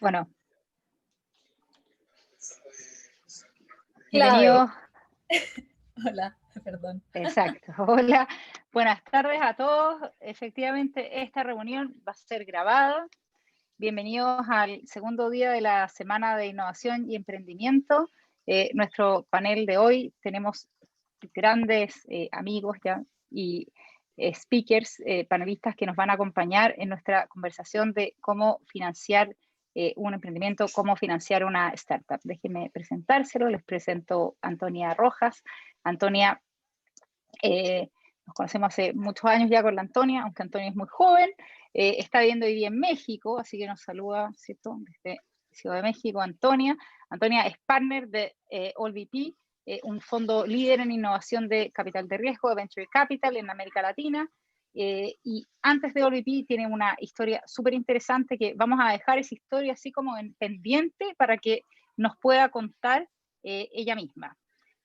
Bueno, Clave. bienvenidos. Hola, perdón. Exacto. Hola, buenas tardes a todos. Efectivamente, esta reunión va a ser grabada. Bienvenidos al segundo día de la Semana de Innovación y Emprendimiento. Nuestro panel de hoy tenemos grandes amigos ya y speakers, panelistas que nos van a acompañar en nuestra conversación de cómo financiar un emprendimiento, cómo financiar una startup. Déjenme presentárselo. Les presento a Antonia Rojas. Antonia, nos conocemos hace muchos años ya con la Antonia, aunque Antonia es muy joven. Está viviendo hoy día en México, así que nos saluda, ¿cierto?, desde Ciudad de México, Antonia. Antonia es partner de AllVP, un fondo líder en innovación de capital de riesgo, de venture capital en América Latina. Y antes de AllVP tiene una historia súper interesante que vamos a dejar esa historia así como en pendiente para que nos pueda contar ella misma.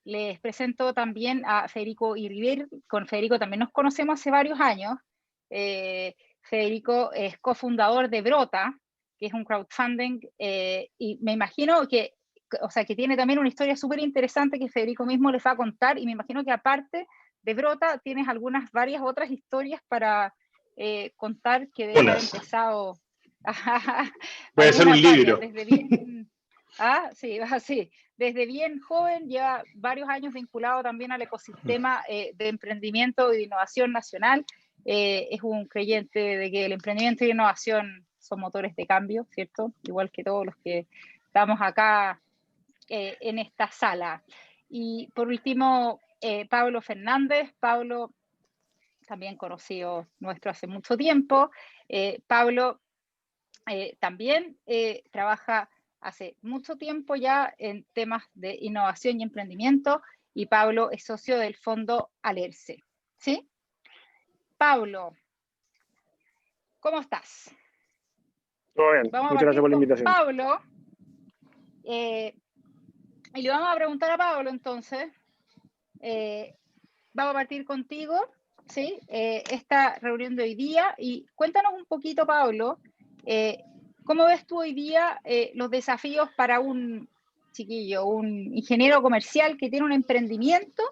Les presento también a Federico Iriber. Con Federico también nos conocemos hace varios años. Federico es cofundador de Brota, que es un crowdfunding, y me imagino que, o sea, que tiene también una historia súper interesante que Federico mismo les va a contar, y me imagino que aparte de Brota tienes varias otras historias para contar que deben haber empezado Puede ser un libro. desde bien... sí, sí. Desde bien joven, lleva varios años vinculado también al ecosistema de emprendimiento y de innovación nacional. Es un creyente de que el emprendimiento y la innovación son motores de cambio, ¿cierto? Igual que todos los que estamos acá en esta sala. Y por último, Pablo Fernández. Pablo, también conocido nuestro hace mucho tiempo. Pablo también trabaja hace mucho tiempo ya en temas de innovación y emprendimiento, y Pablo es socio del fondo Alerce. ¿Sí? Pablo, ¿cómo estás? Todo bien, muchas gracias por la invitación. Pablo, y le vamos a preguntar a Pablo entonces, vamos a partir contigo, ¿sí? Esta reunión de hoy día, y cuéntanos un poquito, Pablo, ¿cómo ves tú hoy día los desafíos para un chiquillo, un ingeniero comercial que tiene un emprendimiento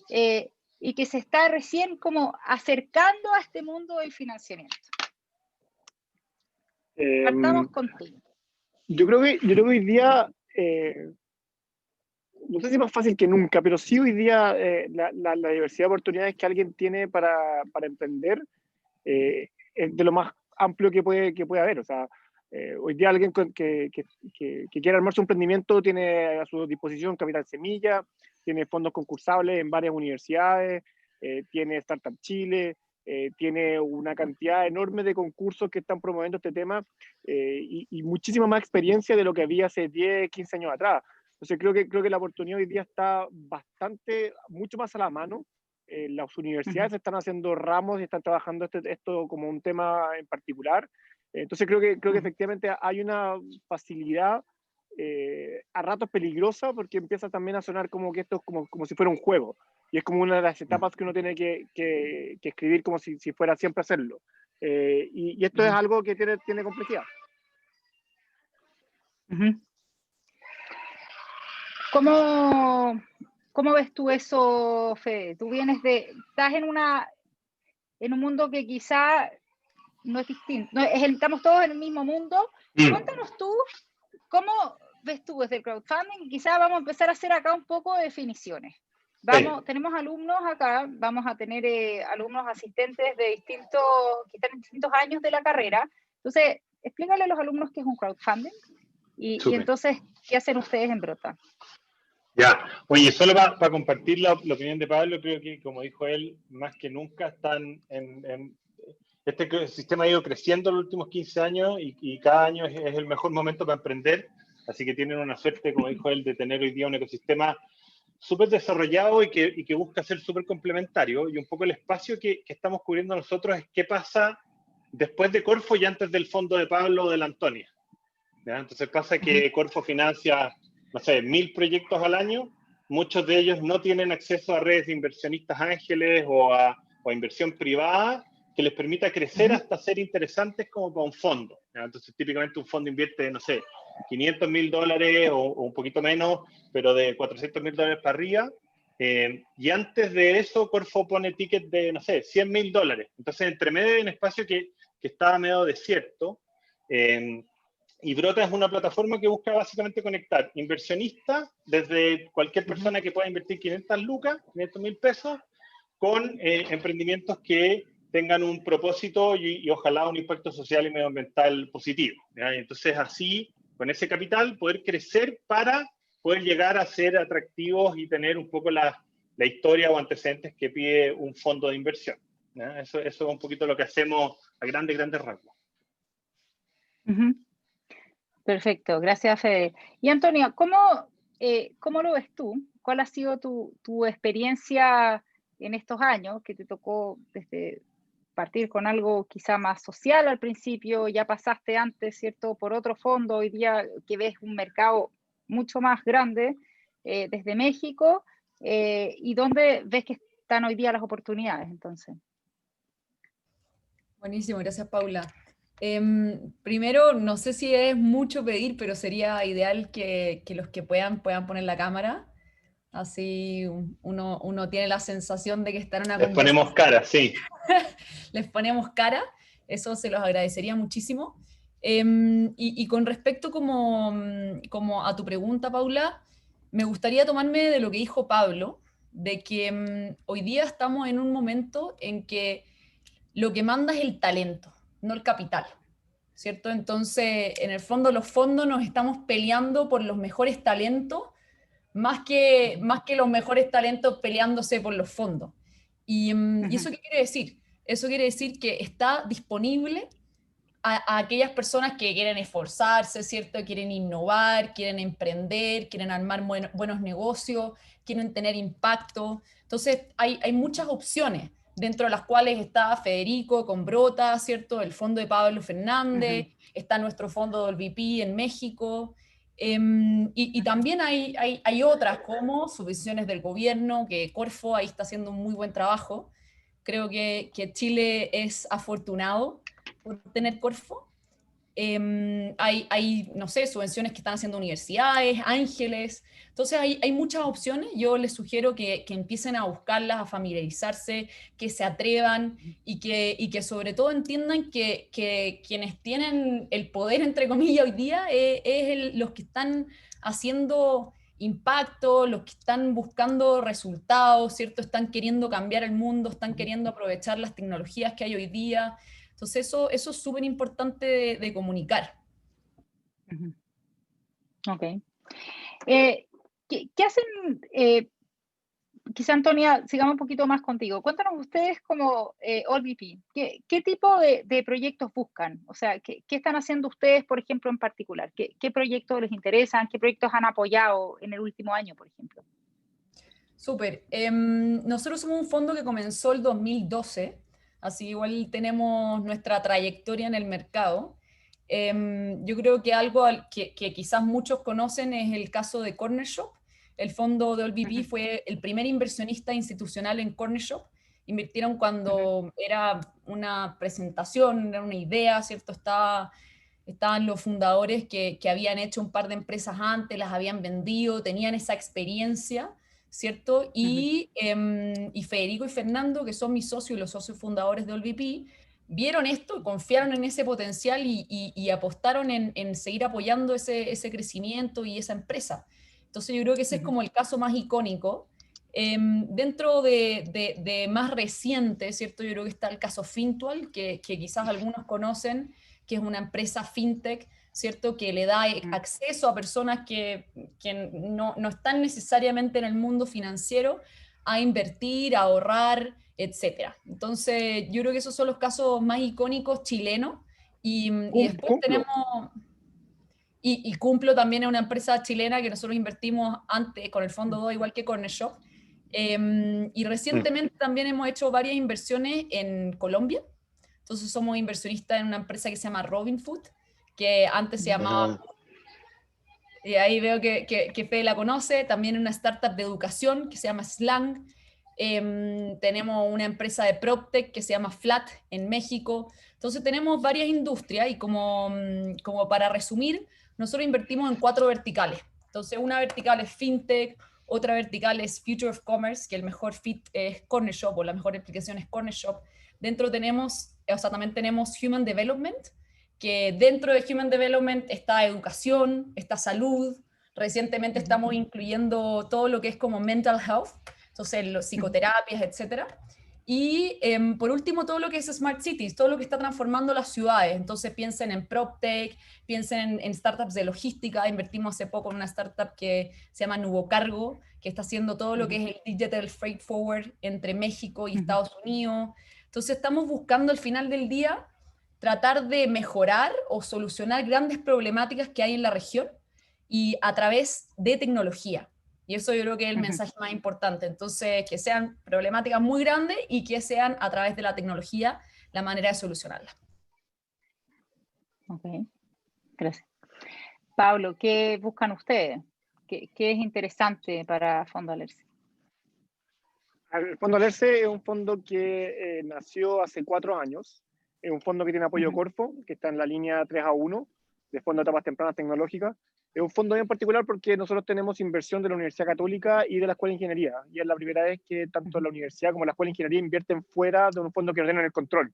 y que se está recién como acercando a este mundo del financiamiento? Partamos contigo. Yo creo que hoy día, no sé si es más fácil que nunca, pero sí hoy día la diversidad de oportunidades que alguien tiene para emprender es de lo más amplio que puede haber. O sea, hoy día alguien que quiera armar su emprendimiento tiene a su disposición capital semilla, tiene fondos concursables en varias universidades, tiene Startup Chile, tiene una cantidad enorme de concursos que están promoviendo este tema y muchísima más experiencia de lo que había hace 10, 15 años atrás. Entonces creo que la oportunidad hoy día está mucho más a la mano. Las universidades están haciendo ramos y están trabajando esto como un tema en particular. Entonces creo que efectivamente hay una facilidad a ratos peligrosa, porque empieza también a sonar como que esto es como si fuera un juego. Y es como una de las etapas que uno tiene que escribir como si fuera siempre hacerlo. Y esto es algo que tiene complejidad. ¿Cómo ves tú eso, Fede? Tú estás en un mundo que quizá no es distinto, estamos todos en el mismo mundo. Cuéntanos tú, ¿cómo ves tú desde el crowdfunding? Quizá vamos a empezar a hacer acá un poco de definiciones. Tenemos alumnos acá, vamos a tener alumnos asistentes que están en distintos años de la carrera. Entonces, explícale a los alumnos qué es un crowdfunding y entonces, ¿qué hacen ustedes en Brota? Ya, oye, solo para compartir la opinión de Pablo, creo que, como dijo él, más que nunca están este sistema ha ido creciendo en los últimos 15 años y cada año es el mejor momento para emprender, así que tienen una suerte, como dijo él, de tener hoy día un ecosistema súper desarrollado y que busca ser súper complementario, y un poco el espacio que estamos cubriendo nosotros es qué pasa después de Corfo y antes del fondo de Pablo o de la Antonia. ¿Ya? Entonces pasa que Corfo financia, no sé, 1000 proyectos al año, muchos de ellos no tienen acceso a redes de inversionistas ángeles o a inversión privada, que les permita crecer hasta ser interesantes como para un fondo, ¿ya? Entonces, típicamente un fondo invierte, no sé, $500.000 o un poquito menos, pero de $400.000 para arriba. Y antes de eso, Corfo pone ticket de, no sé, $100.000. Entonces, entre medio hay un espacio que estaba medio desierto. Y Brota es una plataforma que busca básicamente conectar inversionistas, desde cualquier persona que pueda invertir 500 lucas, 500.000 pesos, con emprendimientos que tengan un propósito y ojalá un impacto social y medioambiental positivo, ¿ya? Entonces, así, con ese capital, poder crecer para poder llegar a ser atractivos y tener un poco la historia o antecedentes que pide un fondo de inversión, ¿ya? Eso es un poquito lo que hacemos a grandes rasgos. Perfecto, gracias, Fede. Y Antonio, ¿cómo lo ves tú? ¿Cuál ha sido tu experiencia en estos años que te tocó desde partir con algo quizá más social al principio, ya pasaste antes, ¿cierto?, por otro fondo, hoy día que ves un mercado mucho más grande desde México, y dónde ves que están hoy día las oportunidades, entonces? Buenísimo, gracias Paula. Primero, no sé si es mucho pedir, pero sería ideal que los que puedan poner la cámara. Así uno tiene la sensación de que está en una Les ponemos cara, sí. Les ponemos cara, eso se los agradecería muchísimo. Y con respecto como a tu pregunta, Paula, me gustaría tomarme de lo que dijo Pablo, de que hoy día estamos en un momento en que lo que manda es el talento, no el capital, ¿cierto? Entonces, en el fondo, los fondos nos estamos peleando por los mejores talentos, más que los mejores talentos peleándose por los fondos. ¿Y eso qué quiere decir? Eso quiere decir que está disponible a aquellas personas que quieren esforzarse, ¿cierto? Quieren innovar, quieren emprender, quieren armar buenos negocios, quieren tener impacto. Entonces, hay muchas opciones, dentro de las cuales está Federico con Brota, ¿cierto? El fondo de Pablo Fernández, está nuestro fondo del VP en México. Y también hay otras como subvenciones del gobierno, que Corfo ahí está haciendo un muy buen trabajo. Creo que Chile es afortunado por tener Corfo. No sé, subvenciones que están haciendo universidades, ángeles. Entonces hay muchas opciones. Yo les sugiero que empiecen a buscarlas, a familiarizarse, que se atrevan y que sobre todo entiendan que quienes tienen el poder, entre comillas, hoy día los que están haciendo impacto, los que están buscando resultados, ¿cierto? Están queriendo cambiar el mundo, están queriendo aprovechar las tecnologías que hay hoy día. Entonces eso es súper importante de comunicar. Ok. ¿Qué hacen? Quizá, Antonia, sigamos un poquito más contigo. Cuéntanos ustedes como AllVP, ¿qué tipo de proyectos buscan? O sea, ¿qué están haciendo ustedes, por ejemplo, en particular? ¿Qué proyectos les interesan? ¿Qué proyectos han apoyado en el último año, por ejemplo? Súper. Nosotros somos un fondo que comenzó el 2012, así igual tenemos nuestra trayectoria en el mercado. Yo creo que algo que quizás muchos conocen es el caso de Corner Shop. El fondo de AllVP fue el primer inversionista institucional en Corner Shop. Invirtieron cuando era una presentación, era una idea, ¿cierto? Estaban los fundadores que habían hecho un par de empresas antes, las habían vendido, tenían esa experiencia, ¿cierto? Y Federico y Fernando, que son mis socios y los socios fundadores de AllVP, vieron esto, confiaron en ese potencial y apostaron en seguir apoyando ese crecimiento y esa empresa. Entonces yo creo que ese es como el caso más icónico. Dentro de más reciente, ¿cierto? Yo creo que está el caso Fintual, que quizás algunos conocen, que es una empresa fintech, ¿cierto? Que le da acceso a personas que no están necesariamente en el mundo financiero a invertir, a ahorrar, etc. Entonces, yo creo que esos son los casos más icónicos chilenos. Y después tenemos... Y Cumplo también es una empresa chilena que nosotros invertimos antes con el Fondo 2, igual que Corner Shop. Y recientemente también hemos hecho varias inversiones en Colombia. Entonces somos inversionistas en una empresa que se llama Robinhood, que antes se llamaba... Y ahí veo que Fede la conoce. También en una startup de educación que se llama Slang. tenemos una empresa de PropTech que se llama Flat en México. Entonces tenemos varias industrias y como para resumir, nosotros invertimos en 4 verticales. Entonces una vertical es FinTech, otra vertical es Future of Commerce, que el mejor fit es Corner Shop o la mejor aplicación es Corner Shop. Dentro también tenemos Human Development, que dentro de Human Development está educación, está salud. Recientemente estamos incluyendo todo lo que es como mental health, entonces los psicoterapias, etcétera. Y por último, todo lo que es Smart Cities, todo lo que está transformando las ciudades. Entonces piensen en PropTech, piensen en startups de logística. Invertimos hace poco en una startup que se llama Nubocargo, que está haciendo todo lo que es el Digital Freight Forward entre México y Estados Unidos. Entonces estamos buscando al final del día tratar de mejorar o solucionar grandes problemáticas que hay en la región y a través de tecnología. Y eso yo creo que es el mensaje más importante. Entonces, que sean problemáticas muy grandes y que sean a través de la tecnología la manera de solucionarlas. Ok, gracias. Pablo, ¿qué buscan ustedes? ¿Qué es interesante para Fondo Alerce? El Fondo Alerce es un fondo que nació hace 4 años. Es un fondo que tiene apoyo Corfo, que está en la línea 3A1 de Fondo de Etapas Tempranas Tecnológicas. Es un fondo bien particular porque nosotros tenemos inversión de la Universidad Católica y de la Escuela de Ingeniería. Y es la primera vez que tanto la universidad como la Escuela de Ingeniería invierten fuera de un fondo que ordena el control.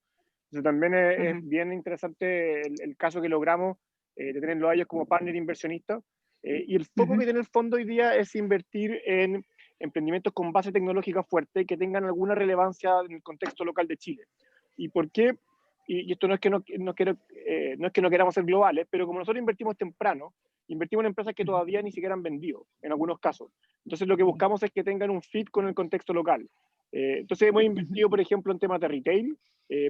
Entonces también es bien interesante el caso que logramos de tenerlo a ellos como partner inversionista. Y el foco que tiene el fondo hoy día es invertir en emprendimientos con base tecnológica fuerte que tengan alguna relevancia en el contexto local de Chile. ¿Y por qué? Y esto no es que no queramos ser globales, pero como nosotros invertimos temprano, invertimos en empresas que todavía ni siquiera han vendido, en algunos casos. Entonces lo que buscamos es que tengan un fit con el contexto local. Entonces hemos invertido, por ejemplo, en temas de retail,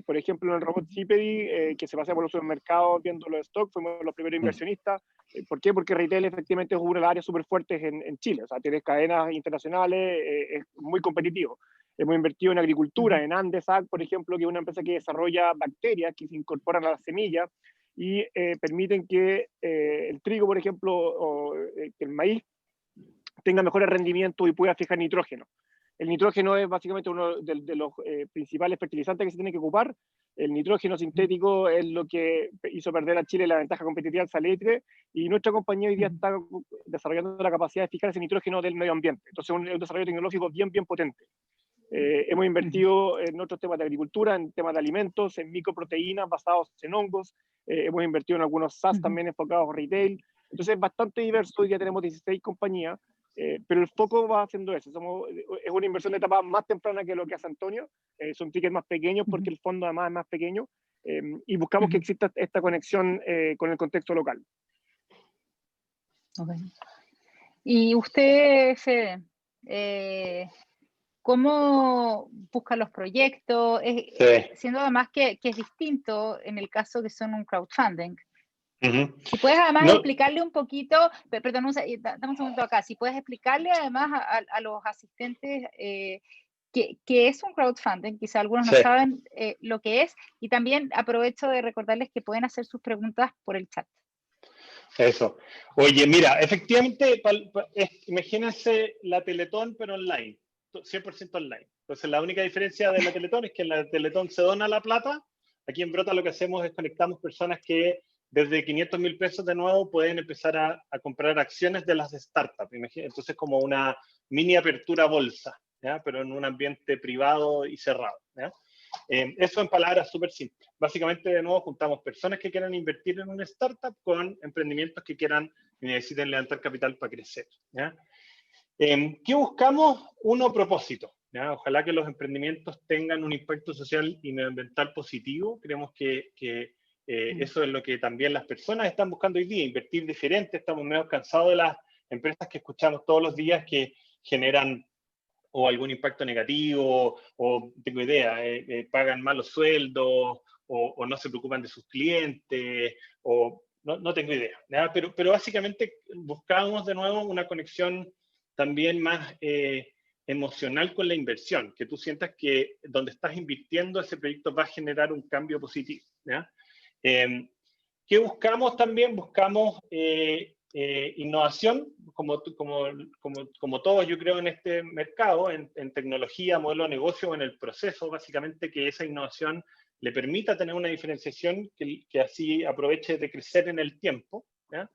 por ejemplo, en el robot Zipedy, que se pasea por los supermercados viendo los stocks, fuimos los primeros inversionistas. ¿Por qué? Porque retail efectivamente es una de las áreas súper fuertes en Chile, o sea, tienes cadenas internacionales, es muy competitivo. Hemos invertido en agricultura, en Andesag, por ejemplo, que es una empresa que desarrolla bacterias que se incorporan a las semillas y permiten que el trigo, por ejemplo, o que el maíz tenga mejores rendimientos y pueda fijar nitrógeno. El nitrógeno es básicamente uno de los principales fertilizantes que se tiene que ocupar. El nitrógeno sintético es lo que hizo perder a Chile la ventaja competitiva al salitre, y nuestra compañía hoy día está desarrollando la capacidad de fijar ese nitrógeno del medio ambiente. Entonces es un desarrollo tecnológico bien potente. Hemos invertido en otros temas de agricultura, en temas de alimentos, en microproteínas basados en hongos. Hemos invertido en algunos SaaS también enfocados a retail. Entonces es bastante diverso. Hoy día tenemos 16 compañías, pero el foco va haciendo eso. Es una inversión de etapa más temprana que lo que hace Antonio. Son tickets más pequeños porque el fondo además es más pequeño. Y buscamos que exista esta conexión con el contexto local. Okay. Y usted, Fede, ¿cómo busca los proyectos? Siendo además que es distinto en el caso que son un crowdfunding. Si puedes además explicarle un poquito, perdón, dame un segundo acá, si puedes explicarle además a los asistentes qué es un crowdfunding, quizá algunos no saben lo que es, y también aprovecho de recordarles que pueden hacer sus preguntas por el chat. Eso. Oye, mira, efectivamente, imagínense la Teletón, pero online, 100% online. Entonces, la única diferencia de la Teletón es que en la Teletón se dona la plata. Aquí en Brota lo que hacemos es conectamos personas que desde 500.000 pesos de nuevo pueden empezar a comprar acciones de las startups. Entonces, como una mini apertura bolsa, ¿ya? Pero en un ambiente privado y cerrado, ¿ya? Eso en palabras súper simples. Básicamente, de nuevo, juntamos personas que quieran invertir en una startup con emprendimientos que quieran y necesiten levantar capital para crecer, ¿ya? ¿Qué buscamos? Propósito, ¿ya? Ojalá que los emprendimientos tengan un impacto social y medioambiental positivo. Creemos que eso es lo que también las personas están buscando hoy día, invertir diferente. Estamos medio cansados de las empresas que escuchamos todos los días que generan o algún impacto negativo, o tengo idea, pagan malos sueldos, o no se preocupan de sus clientes, o no tengo idea, ¿ya? Pero básicamente buscamos de nuevo una conexión también más emocional con la inversión, que tú sientas que donde estás invirtiendo ese proyecto va a generar un cambio positivo, ¿ya? ¿Qué buscamos también? Buscamos innovación, como todos, yo creo, en este mercado, en tecnología, modelo de negocio o en el proceso, básicamente que esa innovación le permita tener una diferenciación que así aproveche de crecer en el tiempo, ¿ya?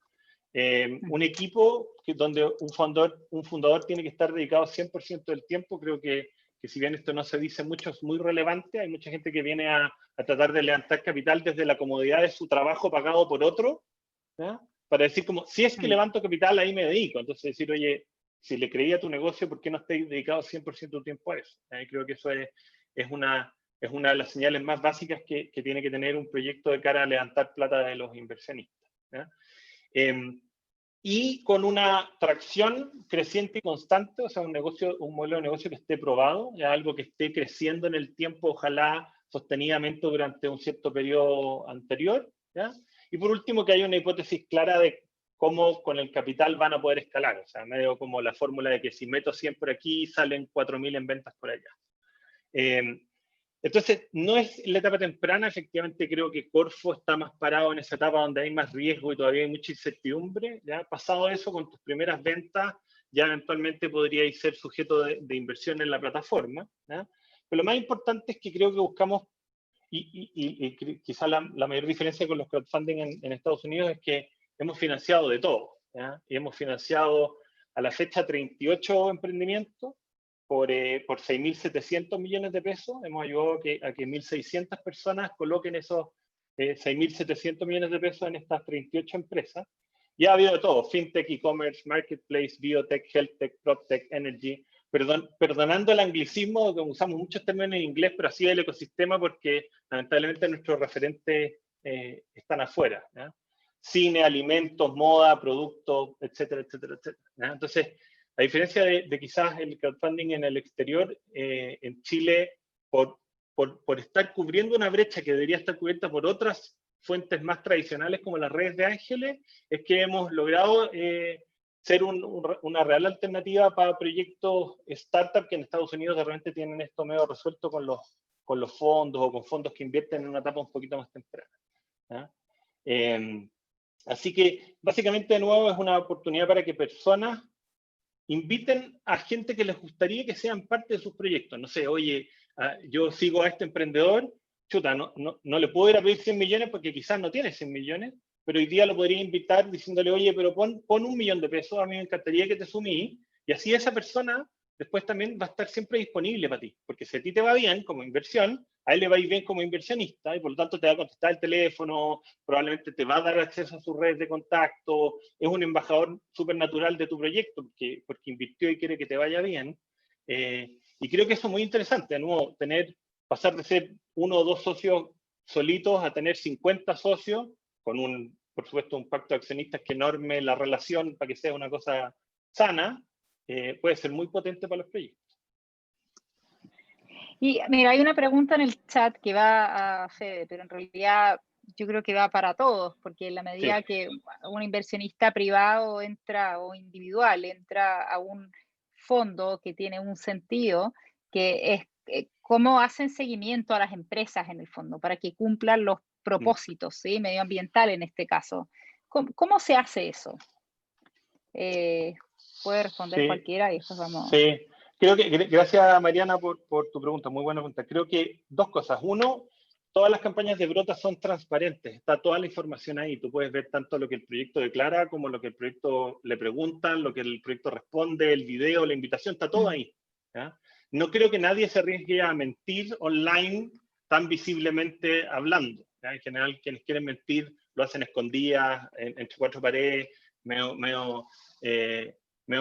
Un equipo donde un fundador tiene que estar dedicado 100% del tiempo, creo que si bien esto no se dice mucho, es muy relevante. Hay mucha gente que viene a tratar de levantar capital desde la comodidad de su trabajo pagado por otro, ¿ya? Para decir como, si es que levanto capital, ahí me dedico. Entonces decir, oye, si le creía a tu negocio, ¿por qué no estáis dedicados 100% de tu tiempo a eso? Creo que eso es una de las señales más básicas que tiene que tener un proyecto de cara a levantar plata de los inversionistas, ¿ya? Y con una tracción creciente y constante, o sea, un modelo de negocio que esté probado, ya algo que esté creciendo en el tiempo, ojalá sostenidamente durante un cierto periodo anterior, ¿ya? Y por último, que haya una hipótesis clara de cómo con el capital van a poder escalar, o sea, medio como la fórmula de que si meto 100 por aquí, salen 4.000 en ventas por allá. Entonces, no es la etapa temprana, efectivamente creo que Corfo está más parado en esa etapa donde hay más riesgo y todavía hay mucha incertidumbre, ¿ya? Pasado eso, con tus primeras ventas, ya eventualmente podríais ser sujeto de inversión en la plataforma, ¿ya? Pero lo más importante es que creo que buscamos, y quizá la mayor diferencia con los crowdfunding en Estados Unidos es que hemos financiado de todo, ¿ya? Y hemos financiado a la fecha 38 emprendimientos, por 6.700 millones de pesos. Hemos ayudado a que 1.600 personas coloquen esos 6.700 millones de pesos en estas 38 empresas. Y ha habido de todo: fintech, e-commerce, marketplace, biotech, healthtech, proptech, energy. Perdonando el anglicismo, que usamos muchos términos en inglés, pero así es el ecosistema porque lamentablemente nuestros referentes están afuera, ¿ya? Cine, alimentos, moda, productos, etcétera, etcétera, etcétera, ¿ya? Entonces, a diferencia de quizás el crowdfunding en el exterior, en Chile, por estar cubriendo una brecha que debería estar cubierta por otras fuentes más tradicionales como las redes de ángeles, es que hemos logrado ser una real alternativa para proyectos startup que en Estados Unidos de repente tienen esto medio resuelto con los fondos o con fondos que invierten en una etapa un poquito más temprana, ¿ya? Así que básicamente de nuevo es una oportunidad para que personas inviten a gente que les gustaría que sean parte de sus proyectos. No sé, oye, yo sigo a este emprendedor, chuta, no le puedo ir a pedir 100 millones porque quizás no tiene 100 millones, pero hoy día lo podría invitar diciéndole, oye, pero pon 1 millón de pesos, a mí me encantaría que te sumí, y así esa persona después también va a estar siempre disponible para ti, porque si a ti te va bien como inversión, a él le va a ir bien como inversionista, y por lo tanto te va a contestar el teléfono, probablemente te va a dar acceso a sus redes de contacto, es un embajador súper natural de tu proyecto, porque invirtió y quiere que te vaya bien. Y creo que eso es muy interesante, de nuevo, pasar de ser 1 o 2 socios solitos a tener 50 socios, con por supuesto, un pacto de accionistas que norme la relación para que sea una cosa sana, puede ser muy potente para los proyectos. Y mira, hay una pregunta en el chat que va a Fede, pero en realidad yo creo que va para todos, porque en la medida que un inversionista privado entra o individual entra a un fondo que tiene un sentido, que es cómo hacen seguimiento a las empresas en el fondo para que cumplan los propósitos, ¿sí? Medioambientales en este caso. ¿Cómo se hace eso? Puede responder cualquiera y después vamos. Sí, creo que, gracias Mariana por tu pregunta, muy buena pregunta. Creo que 2 cosas. Uno, todas las campañas de Brota son transparentes, está toda la información ahí. Tú puedes ver tanto lo que el proyecto declara como lo que el proyecto le preguntan, lo que el proyecto responde, el video, la invitación, está todo ahí, ¿ya? No creo que nadie se arriesgue a mentir online tan visiblemente hablando, ¿ya? En general, quienes quieren mentir lo hacen escondidas, entre 4 paredes, medio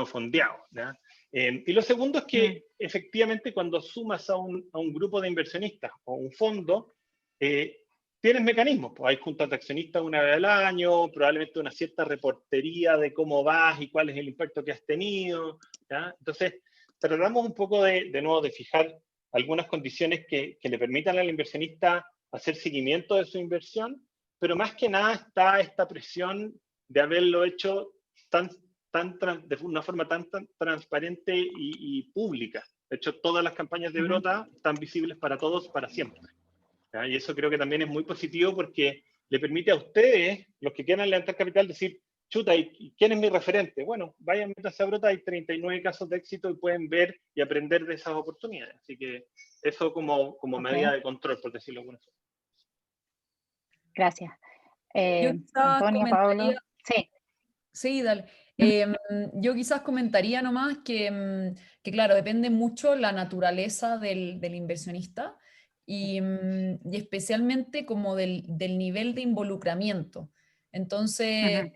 fondeado, ¿ya? Y lo segundo es que efectivamente cuando sumas a un grupo de inversionistas o un fondo, tienes mecanismos, pues hay juntas de accionistas una vez al año, probablemente una cierta reportería de cómo vas y cuál es el impacto que has tenido, ¿ya? Entonces, tratamos un poco de nuevo de fijar algunas condiciones que le permitan al inversionista hacer seguimiento de su inversión, pero más que nada está esta presión de haberlo hecho de una forma tan transparente y pública. De hecho, todas las campañas de Brota están visibles para todos, para siempre, ¿ya? Y eso creo que también es muy positivo porque le permite a ustedes, los que quieran levantar capital, decir, chuta, ¿y quién es mi referente? Bueno, vayan a Brota, hay 39 casos de éxito y pueden ver y aprender de esas oportunidades. Así que eso como medida de control, por decirlo de alguna forma. Gracias. Yo quizás Antonio, Pablo. Sí. Sí, dale. Yo quizás comentaría nomás que, claro, depende mucho la naturaleza del inversionista y especialmente como del nivel de involucramiento. Entonces,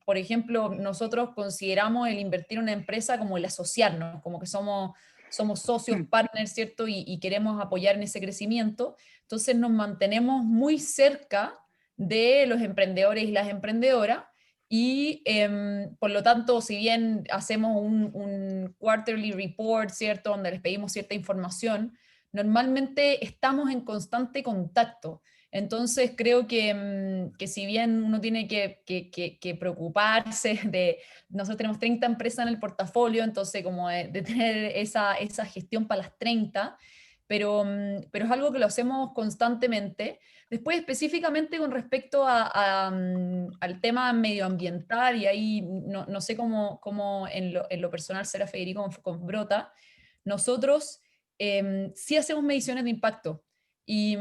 por ejemplo, nosotros consideramos el invertir en una empresa como el asociarnos, como que somos socios, partners, ¿cierto? Y queremos apoyar en ese crecimiento. Entonces nos mantenemos muy cerca de los emprendedores y las emprendedoras y por lo tanto, si bien hacemos un quarterly report, ¿cierto? Donde les pedimos cierta información, normalmente estamos en constante contacto. Entonces creo que si bien uno tiene que preocuparse de, nosotros tenemos 30 empresas en el portafolio, entonces como de tener esa gestión para las 30, pero es algo que lo hacemos constantemente. Después, específicamente con respecto al tema medioambiental, y ahí no sé cómo en lo personal será Federico con Brota, nosotros sí hacemos mediciones de impacto y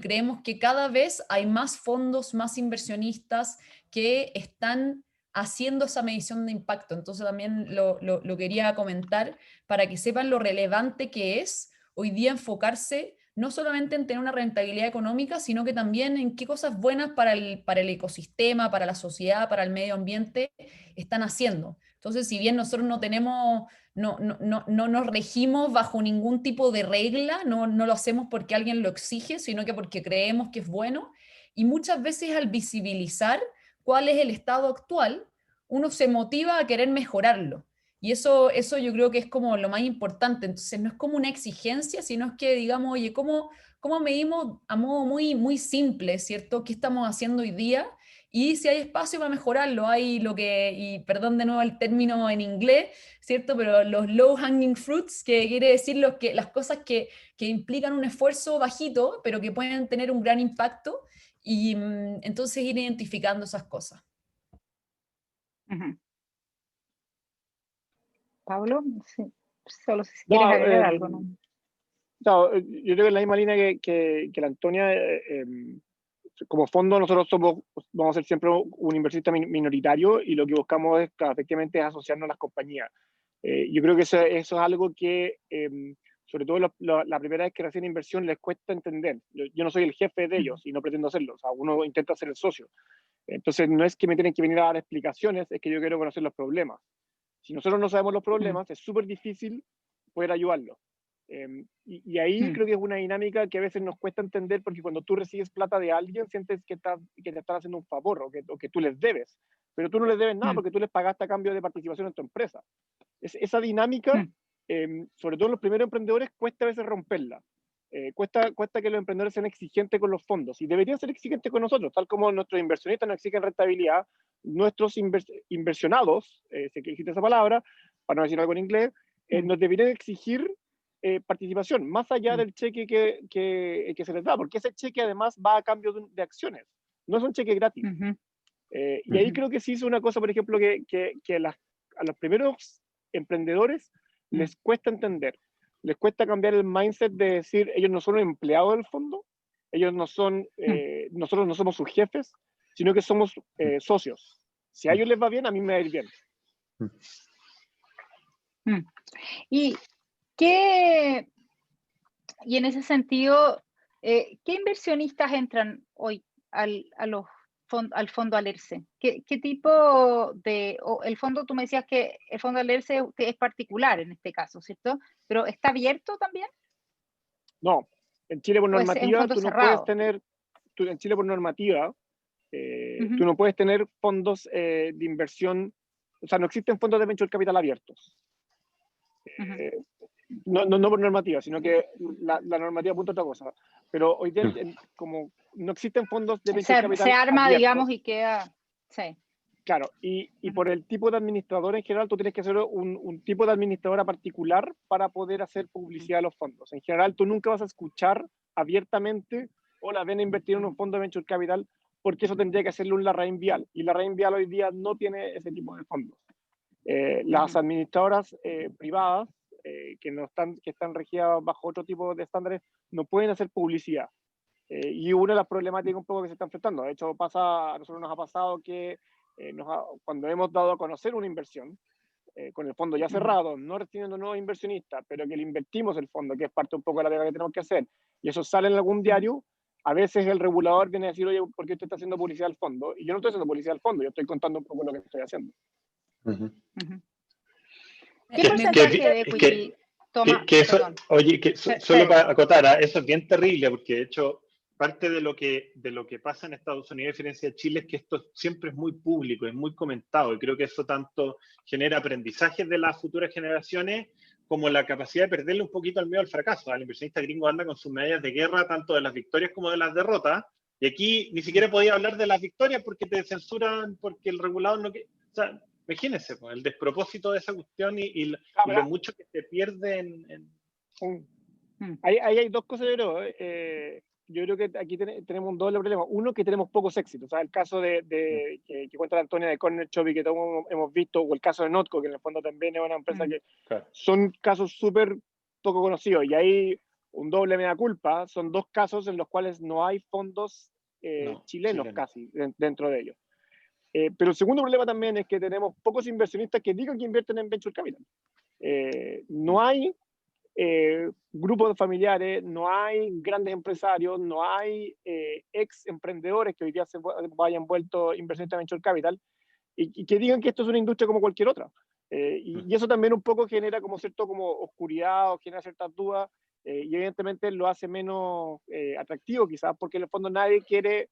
creemos que cada vez hay más fondos, más inversionistas que están haciendo esa medición de impacto. Entonces también lo quería comentar para que sepan lo relevante que es hoy día enfocarse no solamente en tener una rentabilidad económica, sino que también en qué cosas buenas para el ecosistema, para la sociedad, para el medio ambiente están haciendo. Entonces, si bien nosotros no tenemos, no nos regimos bajo ningún tipo de regla, no lo hacemos porque alguien lo exige, sino que porque creemos que es bueno, y muchas veces al visibilizar cuál es el estado actual, uno se motiva a querer mejorarlo. Y eso yo creo que es como lo más importante. Entonces, no es como una exigencia, sino es que digamos, oye, ¿cómo medimos a modo muy, muy simple, ¿cierto? ¿Qué estamos haciendo hoy día? Y si hay espacio para mejorarlo, hay y perdón de nuevo el término en inglés, ¿cierto? Pero los low hanging fruits, que quiere decir las cosas que implican un esfuerzo bajito, pero que pueden tener un gran impacto, y entonces ir identificando esas cosas. Pablo, sí. Solo si quieres agregar algo, ¿no? No, yo creo que en la misma línea que la Antonia, como fondo nosotros vamos a ser siempre un inversionista minoritario y lo que buscamos es, claro, efectivamente, es asociarnos a las compañías. Yo creo que eso es algo que, sobre todo la primera vez que reciben inversión, les cuesta entender. Yo no soy el jefe de ellos y no pretendo hacerlo, o sea, uno intenta ser el socio. Entonces, no es que me tienen que venir a dar explicaciones, es que yo quiero conocer los problemas. Si nosotros no sabemos los problemas, es súper difícil poder ayudarlos. Y ahí creo que es una dinámica que a veces nos cuesta entender, porque cuando tú recibes plata de alguien, sientes que te están haciendo un favor o que tú les debes, pero tú no les debes nada porque tú les pagaste a cambio de participación en tu empresa. Esa dinámica, sobre todo en los primeros emprendedores, cuesta a veces romperla. Cuesta que los emprendedores sean exigentes con los fondos y deberían ser exigentes con nosotros, tal como nuestros inversionistas nos exigen rentabilidad. Nuestros inversionados, si existe esa palabra, para no decir algo en inglés, nos deberían exigir participación, más allá del cheque que se les da, porque ese cheque además va a cambio de acciones, no es un cheque gratis. Y ahí creo que sí es una cosa, por ejemplo, que a los primeros emprendedores les cuesta entender, les cuesta cambiar el mindset de decir, ellos no son empleados del fondo, ellos no son, nosotros no somos sus jefes, sino que somos socios. Si a ellos les va bien, a mí me va a ir bien. Y en ese sentido, ¿qué inversionistas entran hoy al fondo Alerce? ¿Qué tipo el fondo, tú me decías que el fondo Alerce es particular en este caso, ¿cierto? ¿Pero está abierto también? No, en Chile por normativa tú no puedes tener, en Chile por normativa, tú no puedes tener fondos de inversión, o sea, no existen fondos de venture capital abiertos. No por normativa, sino que la normativa apunta a otra cosa. Pero hoy día, como no existen fondos de venture capital se arma, abiertos, digamos, y queda... Sí. Claro, y por el tipo de administrador en general, tú tienes que ser un tipo de administradora particular para poder hacer publicidad a los fondos. En general, tú nunca vas a escuchar abiertamente, hola, ven a invertir en un fondo de venture capital, porque eso tendría que hacerlo un Larraín Vial, y Larraín Vial hoy día no tiene ese tipo de fondos. Las administradoras privadas que están regidas bajo otro tipo de estándares no pueden hacer publicidad. Y una de las problemáticas un poco que se está enfrentando, de hecho a nosotros nos ha pasado que cuando hemos dado a conocer una inversión, con el fondo ya cerrado, no recibiendo nuevos inversionistas, pero que le invertimos el fondo, que es parte un poco de la pega que tenemos que hacer, y eso sale en algún diario, a veces el regulador viene a decir, oye, ¿por qué usted está haciendo publicidad al fondo? Y yo no estoy haciendo publicidad al fondo, yo estoy contando un poco lo que estoy haciendo. ¿Qué porcentaje de equity toma? Oye, solo para acotar, eso es bien terrible, porque de hecho parte de lo que pasa en Estados Unidos, a diferencia de Chile, es que esto siempre es muy público, es muy comentado, y creo que eso tanto genera aprendizajes de las futuras generaciones como la capacidad de perderle un poquito al miedo al fracaso. El inversionista gringo anda con sus medallas de guerra, tanto de las victorias como de las derrotas, y aquí ni siquiera podía hablar de las victorias porque te censuran, porque el regulador no... O sea, imagínense, pues, el despropósito de esa cuestión y lo mucho que se pierde Ahí hay dos cosas, yo creo que aquí tenemos un doble problema. Uno, que tenemos pocos éxitos. O sea, el caso que cuenta la Antonia de Corner Shop y que todos hemos visto, o el caso de Notco, que en el fondo también es una empresa que son casos súper poco conocidos. Y hay un doble mea culpa. Son dos casos en los cuales no hay fondos chilenos casi dentro de ellos. Pero el segundo problema también es que tenemos pocos inversionistas que digan que invierten en Venture Capital. No hay grupos de familiares, no hay grandes empresarios, no hay ex emprendedores que hoy día se vayan vuelto inversionistas de Venture Capital y que digan que esto es una industria como cualquier otra. Y eso también un poco genera como oscuridad o genera ciertas dudas y evidentemente lo hace menos atractivo quizás porque en el fondo nadie quiere,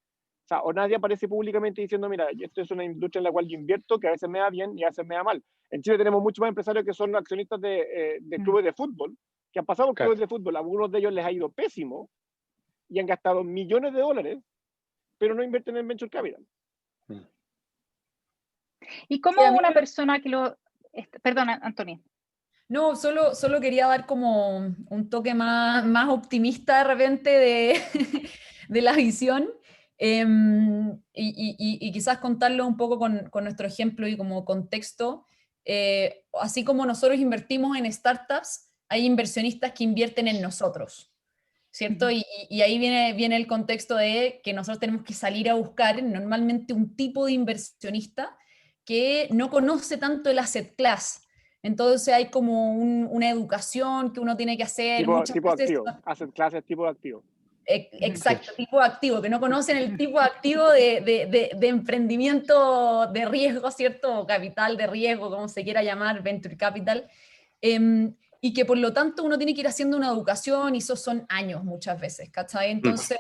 o nadie aparece públicamente diciendo, mira, esto es una industria en la cual yo invierto, que a veces me da bien y a veces me da mal. En Chile tenemos muchos más empresarios que son accionistas de clubes de fútbol, que han pasado por clubes de fútbol, a algunos de ellos les ha ido pésimo y han gastado millones de dólares, pero no invierten en Venture Capital. ¿Y cómo una persona que lo... Perdón, Antonia. No, solo quería dar como un toque más optimista de repente de la visión. Y quizás contarlo un poco con nuestro ejemplo y como contexto. Así como nosotros invertimos en startups, hay inversionistas que invierten en nosotros, ¿cierto? Y ahí viene el contexto de que nosotros tenemos que salir a buscar normalmente un tipo de inversionista que no conoce tanto el asset class. Entonces hay como una educación que uno tiene que hacer. Tipo activo, asset class es tipo de activo. Exacto, tipo activo, que no conocen el tipo activo de emprendimiento de riesgo, ¿cierto? O capital de riesgo, como se quiera llamar, venture capital. Y que por lo tanto uno tiene que ir haciendo una educación y esos son años muchas veces, ¿cachai? Entonces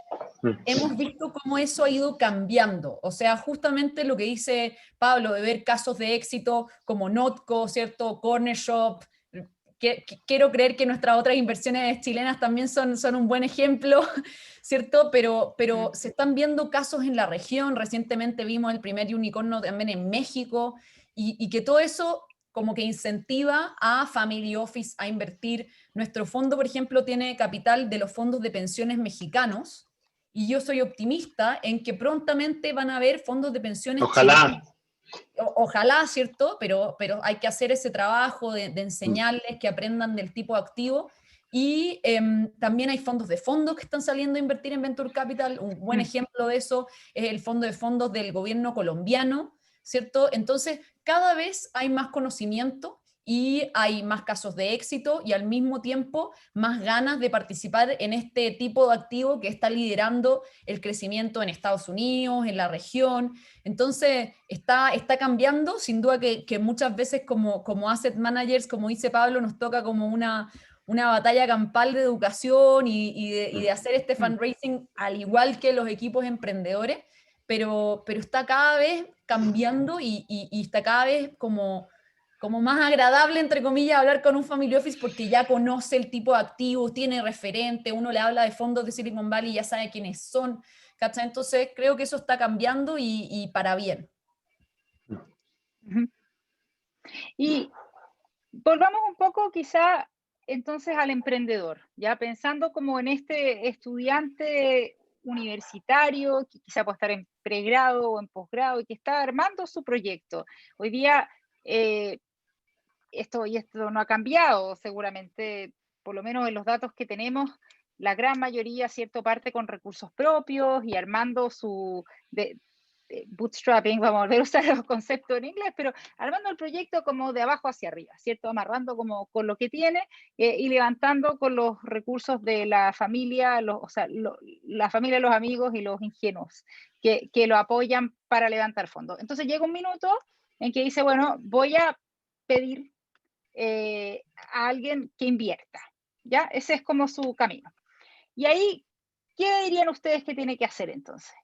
hemos visto cómo eso ha ido cambiando. O sea, justamente lo que dice Pablo de ver casos de éxito como Notco, ¿cierto? Corner Shop. Quiero creer que nuestras otras inversiones chilenas también son un buen ejemplo, ¿cierto? Pero se están viendo casos en la región. Recientemente vimos el primer unicornio también en México y que todo eso como que incentiva a Family Office a invertir. Nuestro fondo, por ejemplo, tiene capital de los fondos de pensiones mexicanos y yo soy optimista en que prontamente van a haber fondos de pensiones chilenos. Ojalá, ¿cierto? Pero hay que hacer ese trabajo de enseñarles que aprendan del tipo activo. Y también hay fondos de fondos que están saliendo a invertir en Venture Capital. Un buen ejemplo de eso es el fondo de fondos del gobierno colombiano, ¿cierto? Entonces, cada vez hay más conocimiento y hay más casos de éxito y al mismo tiempo más ganas de participar en este tipo de activo que está liderando el crecimiento en Estados Unidos, en la región. Entonces, está cambiando, sin duda que muchas veces como asset managers, como dice Pablo, nos toca como una batalla campal de educación y de hacer este fundraising al igual que los equipos emprendedores, pero está cada vez cambiando y está cada vez como más agradable, entre comillas, hablar con un family office porque ya conoce el tipo de activos, tiene referente, uno le habla de fondos de Silicon Valley y ya sabe quiénes son, ¿cachai? Entonces creo que eso está cambiando y para bien. Y volvamos un poco quizá entonces al emprendedor, ya pensando como en este estudiante universitario que quizá puede estar pregrado o en posgrado y que está armando su proyecto. Hoy día esto no ha cambiado seguramente, por lo menos en los datos que tenemos, la gran mayoría, ¿cierto?, parte con recursos propios y armando su bootstrapping, vamos a volver a usar los conceptos en inglés, pero armando el proyecto como de abajo hacia arriba, ¿cierto? Amarrando como con lo que tiene y levantando con los recursos de la familia, la familia, los amigos y los ingenuos que lo apoyan para levantar fondos. Entonces llega un minuto en que dice, bueno, voy a pedir a alguien que invierta, ¿ya? Ese es como su camino. Y ahí, ¿qué dirían ustedes que tiene que hacer entonces?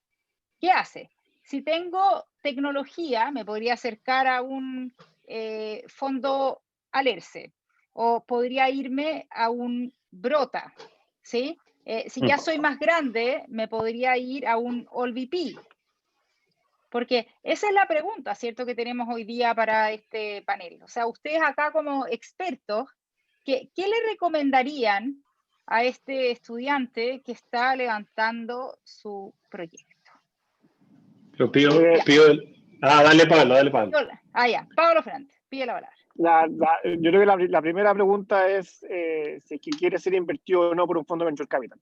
¿Qué hace? Si tengo tecnología, me podría acercar a un fondo Alerce o podría irme a un Brota, ¿sí? Si ya soy más grande, me podría ir a un AllVP. Porque esa es la pregunta, ¿cierto?, que tenemos hoy día para este panel. O sea, ustedes acá como expertos, ¿qué le recomendarían a este estudiante que está levantando su proyecto? Lo pido. Dale, Pablo. Ya. Pablo Fernández, pide la palabra. Yo creo que la primera pregunta es si es que quiere ser invertido o no por un fondo de Venture Capital.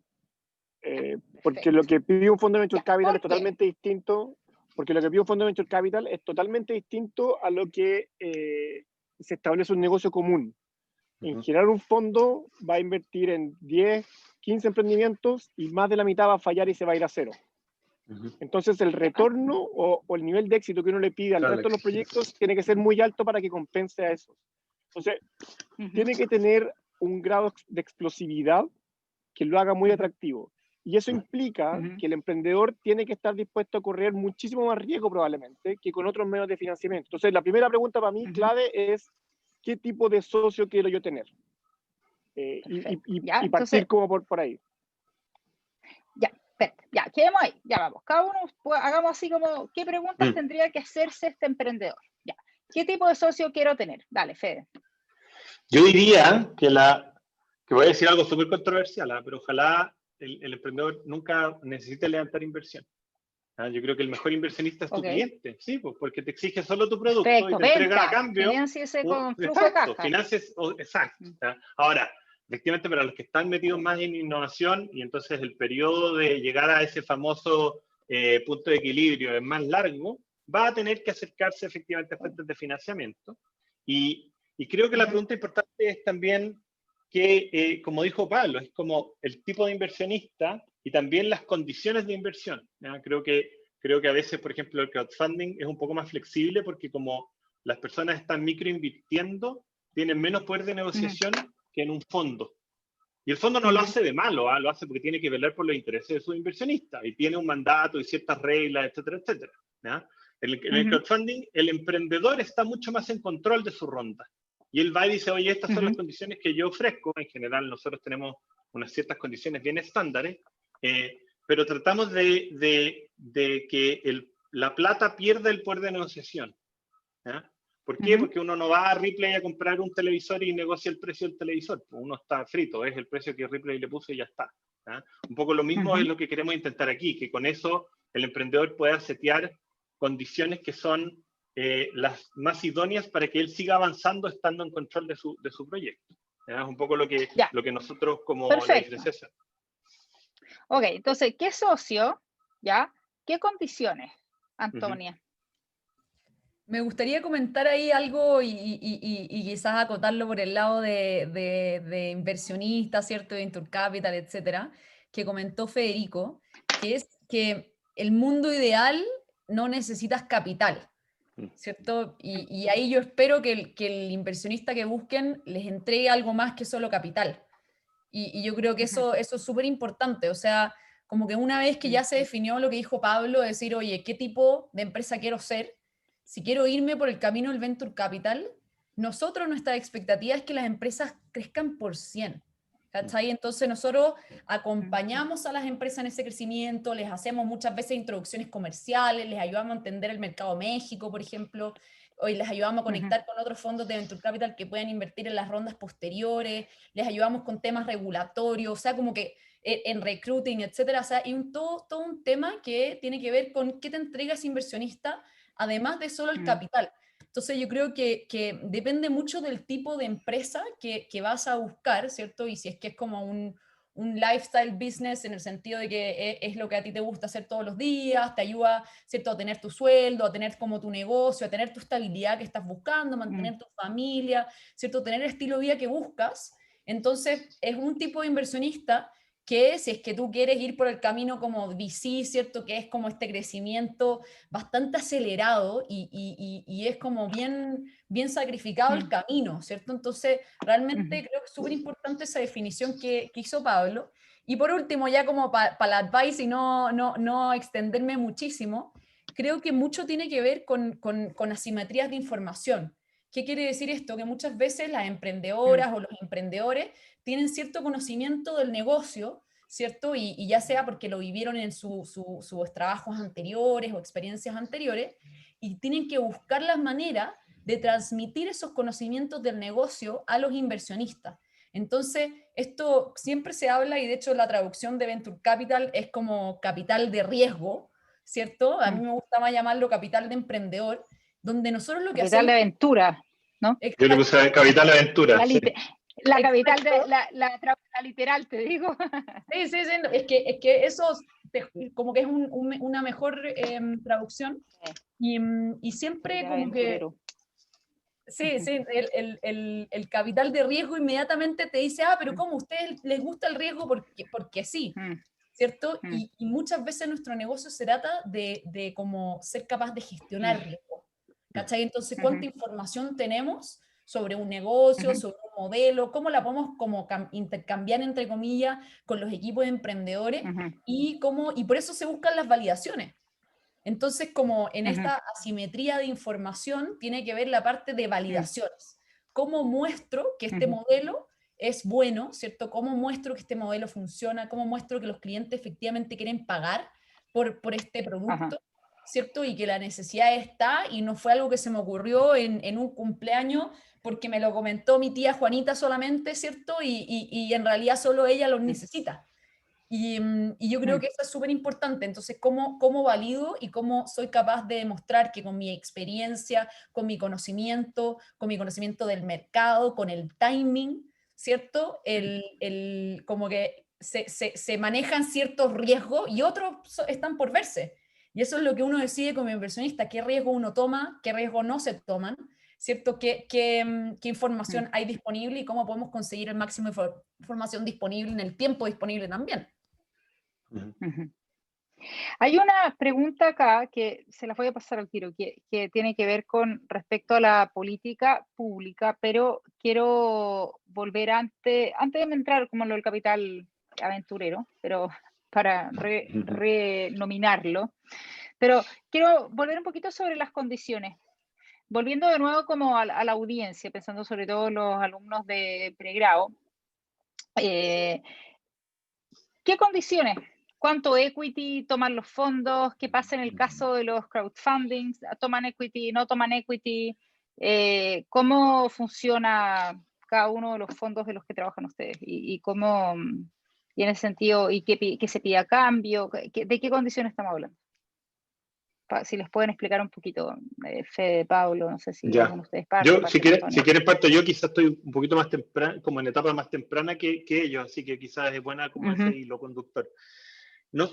Porque lo que pide un fondo de Venture Capital es totalmente distinto. Porque lo que pide un fondo de Venture Capital es totalmente distinto a lo que se establece un negocio común. En general, un fondo va a invertir en 10, 15 emprendimientos y más de la mitad va a fallar y se va a ir a cero. Entonces, el retorno o el nivel de éxito que uno le pide al resto de los proyectos tiene que ser muy alto para que compense a eso. Entonces, tiene que tener un grado de explosividad que lo haga muy atractivo. Y eso implica que el emprendedor tiene que estar dispuesto a correr muchísimo más riesgo probablemente que con otros medios de financiamiento. Entonces, la primera pregunta para mí clave es ¿qué tipo de socio quiero yo tener? Y partir entonces, como por ahí. Ya, quedemos ahí, ya vamos. Cada uno, hagamos así como, ¿qué preguntas tendría que hacerse este emprendedor? Ya. ¿Qué tipo de socio quiero tener? Dale, Fede. Yo diría que voy a decir algo súper controversial, pero ojalá el emprendedor nunca necesite levantar inversión. Yo creo que el mejor inversionista es tu cliente, sí, pues, porque te exige solo tu producto. Perfecto, y te entrega a cambio. Financiese con flujo de caja. Exacto. Ahora, efectivamente, para los que están metidos más en innovación, y entonces el periodo de llegar a ese famoso punto de equilibrio es más largo, va a tener que acercarse efectivamente a fuentes de financiamiento. Y creo que la pregunta importante es también que, como dijo Pablo, es como el tipo de inversionista y también las condiciones de inversión. Creo que a veces, por ejemplo, el crowdfunding es un poco más flexible porque como las personas están microinvirtiendo, tienen menos poder de negociación que en un fondo. Y el fondo no lo hace de malo, lo hace porque tiene que velar por los intereses de sus inversionistas y tiene un mandato y ciertas reglas, etcétera, etcétera. En el crowdfunding, el emprendedor está mucho más en control de su ronda. Y él va y dice, oye, estas son las condiciones que yo ofrezco. En general, nosotros tenemos unas ciertas condiciones bien estándares, pero tratamos de que la plata pierda el poder de negociación. ¿Por qué? Porque uno no va a Ripley a comprar un televisor y negocia el precio del televisor. Uno está frito, es el precio que Ripley le puso y ya está. Un poco lo mismo es lo que queremos intentar aquí, que con eso el emprendedor pueda setear condiciones que son las más idóneas para que él siga avanzando estando en control de su proyecto. Es un poco lo que nosotros como la diferenciación. Ok, entonces, ¿qué socio? ¿Ya? ¿Qué condiciones, Antonia? Me gustaría comentar ahí algo y quizás acotarlo por el lado de inversionistas, ¿cierto? De Venture Capital, etcétera, que comentó Federico, que es que el mundo ideal no necesitas capital, ¿cierto? Y ahí yo espero que el inversionista que busquen les entregue algo más que solo capital. Y yo creo que eso es súper importante, o sea, como que una vez que ya se definió lo que dijo Pablo, decir, oye, ¿qué tipo de empresa quiero ser? Si quiero irme por el camino del Venture Capital, nuestra expectativa es que las empresas crezcan por 100. ¿Cachai? Entonces nosotros acompañamos a las empresas en ese crecimiento, les hacemos muchas veces introducciones comerciales, les ayudamos a entender el mercado México, por ejemplo, hoy les ayudamos a conectar con otros fondos de Venture Capital que puedan invertir en las rondas posteriores, les ayudamos con temas regulatorios, o sea, como que en recruiting, etcétera, o sea, y todo un tema que tiene que ver con qué te entrega ese inversionista, además de solo el capital. Entonces yo creo que depende mucho del tipo de empresa que vas a buscar, ¿cierto? Y si es que es como un lifestyle business en el sentido de que es lo que a ti te gusta hacer todos los días, te ayuda, ¿cierto?, a tener tu sueldo, a tener como tu negocio, a tener tu estabilidad que estás buscando, mantener tu familia, ¿cierto?, tener el estilo de vida que buscas. Entonces es un tipo de inversionista que si es que tú quieres ir por el camino como VC, ¿cierto?, que es como este crecimiento bastante acelerado y es como bien sacrificado el camino, ¿cierto? Entonces, realmente creo que es súper importante esa definición que hizo Pablo. Y por último, ya como para la advice y no extenderme muchísimo, creo que mucho tiene que ver con asimetrías de información. ¿Qué quiere decir esto? Que muchas veces las emprendedoras o los emprendedores tienen cierto conocimiento del negocio, ¿cierto? Y ya sea porque lo vivieron en sus trabajos anteriores o experiencias anteriores, y tienen que buscar las maneras de transmitir esos conocimientos del negocio a los inversionistas. Entonces, esto siempre se habla, y de hecho la traducción de Venture Capital es como capital de riesgo, ¿cierto? A mí me gusta más llamarlo capital de emprendedor, donde nosotros lo que Capital hacemos... de aventura, ¿no? Yo le puse Capital Aventura. La capital de la literal, te digo. Sí, es que eso como que es una mejor traducción y siempre como que... Sí, el capital de riesgo inmediatamente te dice, pero ¿cómo? ¿A ustedes les gusta el riesgo? Porque sí, ¿cierto? Y muchas veces nuestro negocio se trata de como ser capaz de gestionar riesgo, ¿cachai? Entonces, ¿cuánta información tenemos sobre un negocio, sobre un modelo? ¿Cómo la podemos como intercambiar, entre comillas, con los equipos de emprendedores? Y por eso se buscan las validaciones. Entonces, como en esta asimetría de información, tiene que ver la parte de validaciones. ¿Cómo muestro que este modelo es bueno, ¿cierto? ¿Cómo muestro que este modelo funciona? ¿Cómo muestro que los clientes efectivamente quieren pagar por este producto? ¿Cierto? Y que la necesidad está y no fue algo que se me ocurrió en un cumpleaños porque me lo comentó mi tía Juanita solamente, ¿cierto? Y en realidad solo ella lo necesita. Y yo creo que eso es súper importante. Entonces, ¿cómo valido y cómo soy capaz de demostrar que con mi experiencia, con mi conocimiento del mercado, con el timing, ¿cierto? Como que se manejan ciertos riesgos y otros están por verse. Y eso es lo que uno decide como inversionista, qué riesgo uno toma, qué riesgo no se toman, ¿cierto? ¿Qué información hay disponible y cómo podemos conseguir el máximo de información disponible en el tiempo disponible también. Hay una pregunta acá que se la voy a pasar al tiro, que tiene que ver con respecto a la política pública, pero quiero volver antes de entrar como lo del capital aventurero, pero para renominarlo. Pero quiero volver un poquito sobre las condiciones. Volviendo de nuevo como a la audiencia, pensando sobre todo en los alumnos de pregrado. ¿Qué condiciones? ¿Cuánto equity toman los fondos? ¿Qué pasa en el caso de los crowdfundings? ¿Toman equity? ¿No toman equity? ¿Cómo funciona cada uno de los fondos de los que trabajan ustedes? Y en ese sentido, ¿y qué se pide a cambio? ¿De qué condiciones estamos hablando? Si les pueden explicar un poquito, Fede, Pablo, no sé si alguno de ustedes yo, si quieren parto yo, quizás estoy un poquito más temprano, como en etapa más temprana que ellos, así que quizás es buena como ese hilo conductor.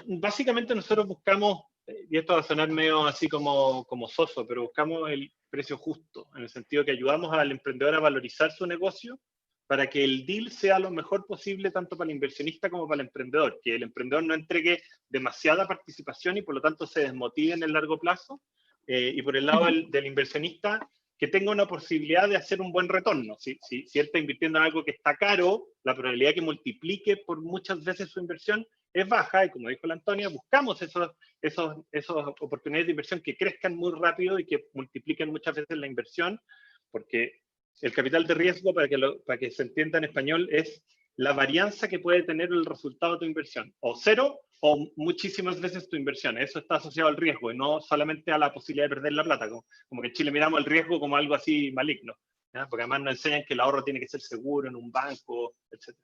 Básicamente nosotros buscamos, y esto va a sonar medio así como soso, pero buscamos el precio justo, en el sentido que ayudamos al emprendedor a valorizar su negocio para que el deal sea lo mejor posible tanto para el inversionista como para el emprendedor, que el emprendedor no entregue demasiada participación y por lo tanto se desmotive en el largo plazo, y por el lado del inversionista, que tenga una posibilidad de hacer un buen retorno. Si él está invirtiendo en algo que está caro, la probabilidad que multiplique por muchas veces su inversión es baja, y como dijo la Antonia, buscamos esas oportunidades de inversión que crezcan muy rápido y que multipliquen muchas veces la inversión, porque el capital de riesgo, para que se entienda en español, es la varianza que puede tener el resultado de tu inversión, o 0 o muchísimas veces tu inversión. Eso está asociado al riesgo y no solamente a la posibilidad de perder la plata. Como que en Chile miramos el riesgo como algo así maligno, ¿ya? Porque además nos enseñan que el ahorro tiene que ser seguro en un banco, etc.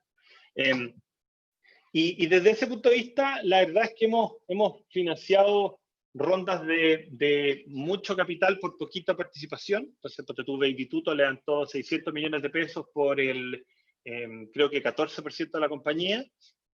Y desde ese punto de vista, la verdad es que hemos financiado rondas de mucho capital por poquita participación. Entonces, porque tu Baby Tuto levantó 600 millones de pesos por el, creo que 14% de la compañía,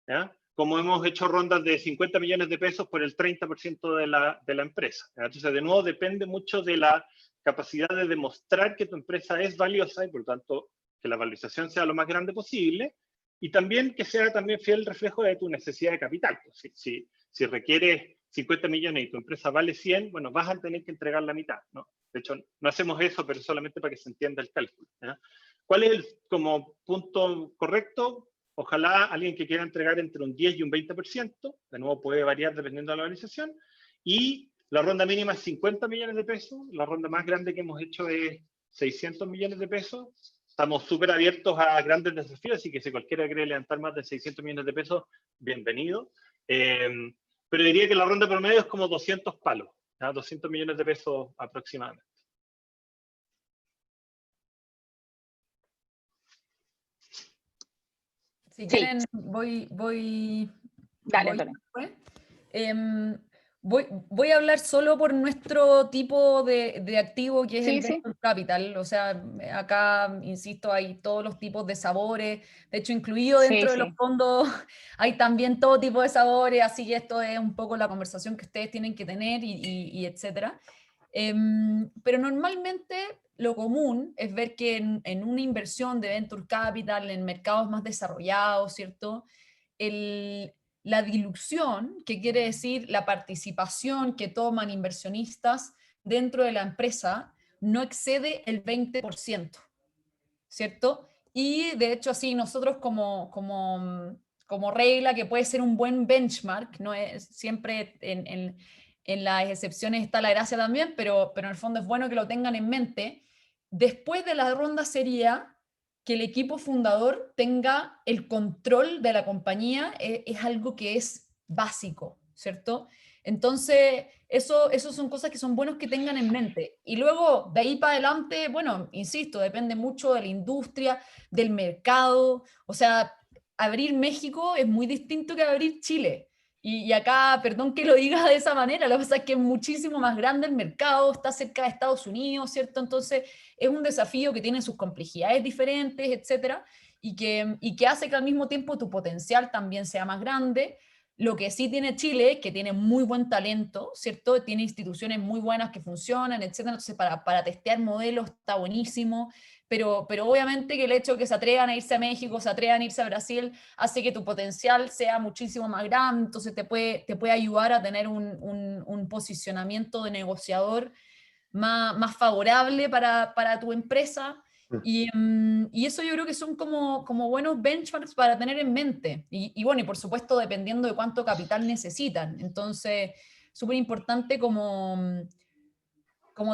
¿ya? Como hemos hecho rondas de 50 millones de pesos por el 30% de la empresa, ¿ya? Entonces, de nuevo, depende mucho de la capacidad de demostrar que tu empresa es valiosa y, por lo tanto, que la valorización sea lo más grande posible, y también que sea también fiel reflejo de tu necesidad de capital. Si requieres 50 millones y tu empresa vale 100, bueno, vas a tener que entregar la mitad, ¿no? De hecho, no hacemos eso, pero solamente para que se entienda el cálculo, ¿ya? ¿Cuál es el como punto correcto? Ojalá alguien que quiera entregar entre un 10 y un 20%, de nuevo puede variar dependiendo de la valorización, y la ronda mínima es 50 millones de pesos, la ronda más grande que hemos hecho es 600 millones de pesos. Estamos súper abiertos a grandes desafíos, así que si cualquiera quiere levantar más de 600 millones de pesos, bienvenido. Pero diría que la ronda promedio es como 200 palos, ¿ya? 200 millones de pesos aproximadamente. Si quieren, voy Dale, Antonio. Voy a hablar solo por nuestro tipo de activo, que es el Sí. Venture Capital. O sea, acá, insisto, hay todos los tipos de sabores. De hecho, incluido dentro de los fondos, hay también todo tipo de sabores, así que esto es un poco la conversación que ustedes tienen que tener y etcétera. Pero normalmente lo común es ver que en una inversión de Venture Capital, en mercados más desarrollados, ¿cierto? La dilución, que quiere decir la participación que toman inversionistas dentro de la empresa, no excede el 20%, ¿cierto? Y de hecho así nosotros como regla, que puede ser un buen benchmark, no es siempre en las excepciones está la gracia también, pero en el fondo es bueno que lo tengan en mente. Después de la ronda sería que el equipo fundador tenga el control de la compañía, es algo que es básico, ¿cierto? Entonces, eso son cosas que son buenos que tengan en mente. Y luego, de ahí para adelante, bueno, insisto, depende mucho de la industria, del mercado. O sea, abrir México es muy distinto que abrir Chile. Y acá, perdón que lo diga de esa manera, lo que pasa es que es muchísimo más grande el mercado, está cerca de Estados Unidos, ¿cierto? Entonces, es un desafío que tiene sus complejidades diferentes, etcétera, y que hace que al mismo tiempo tu potencial también sea más grande. Lo que sí tiene Chile, que tiene muy buen talento, ¿cierto? Tiene instituciones muy buenas que funcionan, etcétera. Entonces, para testear modelos está buenísimo, pero obviamente que el hecho de que se atrevan a irse a México, se atrevan a irse a Brasil, hace que tu potencial sea muchísimo más grande, entonces te puede ayudar a tener un posicionamiento de negociador más favorable para tu empresa. Y eso yo creo que son como buenos benchmarks para tener en mente. Y bueno, y por supuesto dependiendo de cuánto capital necesitan. Entonces, súper importante como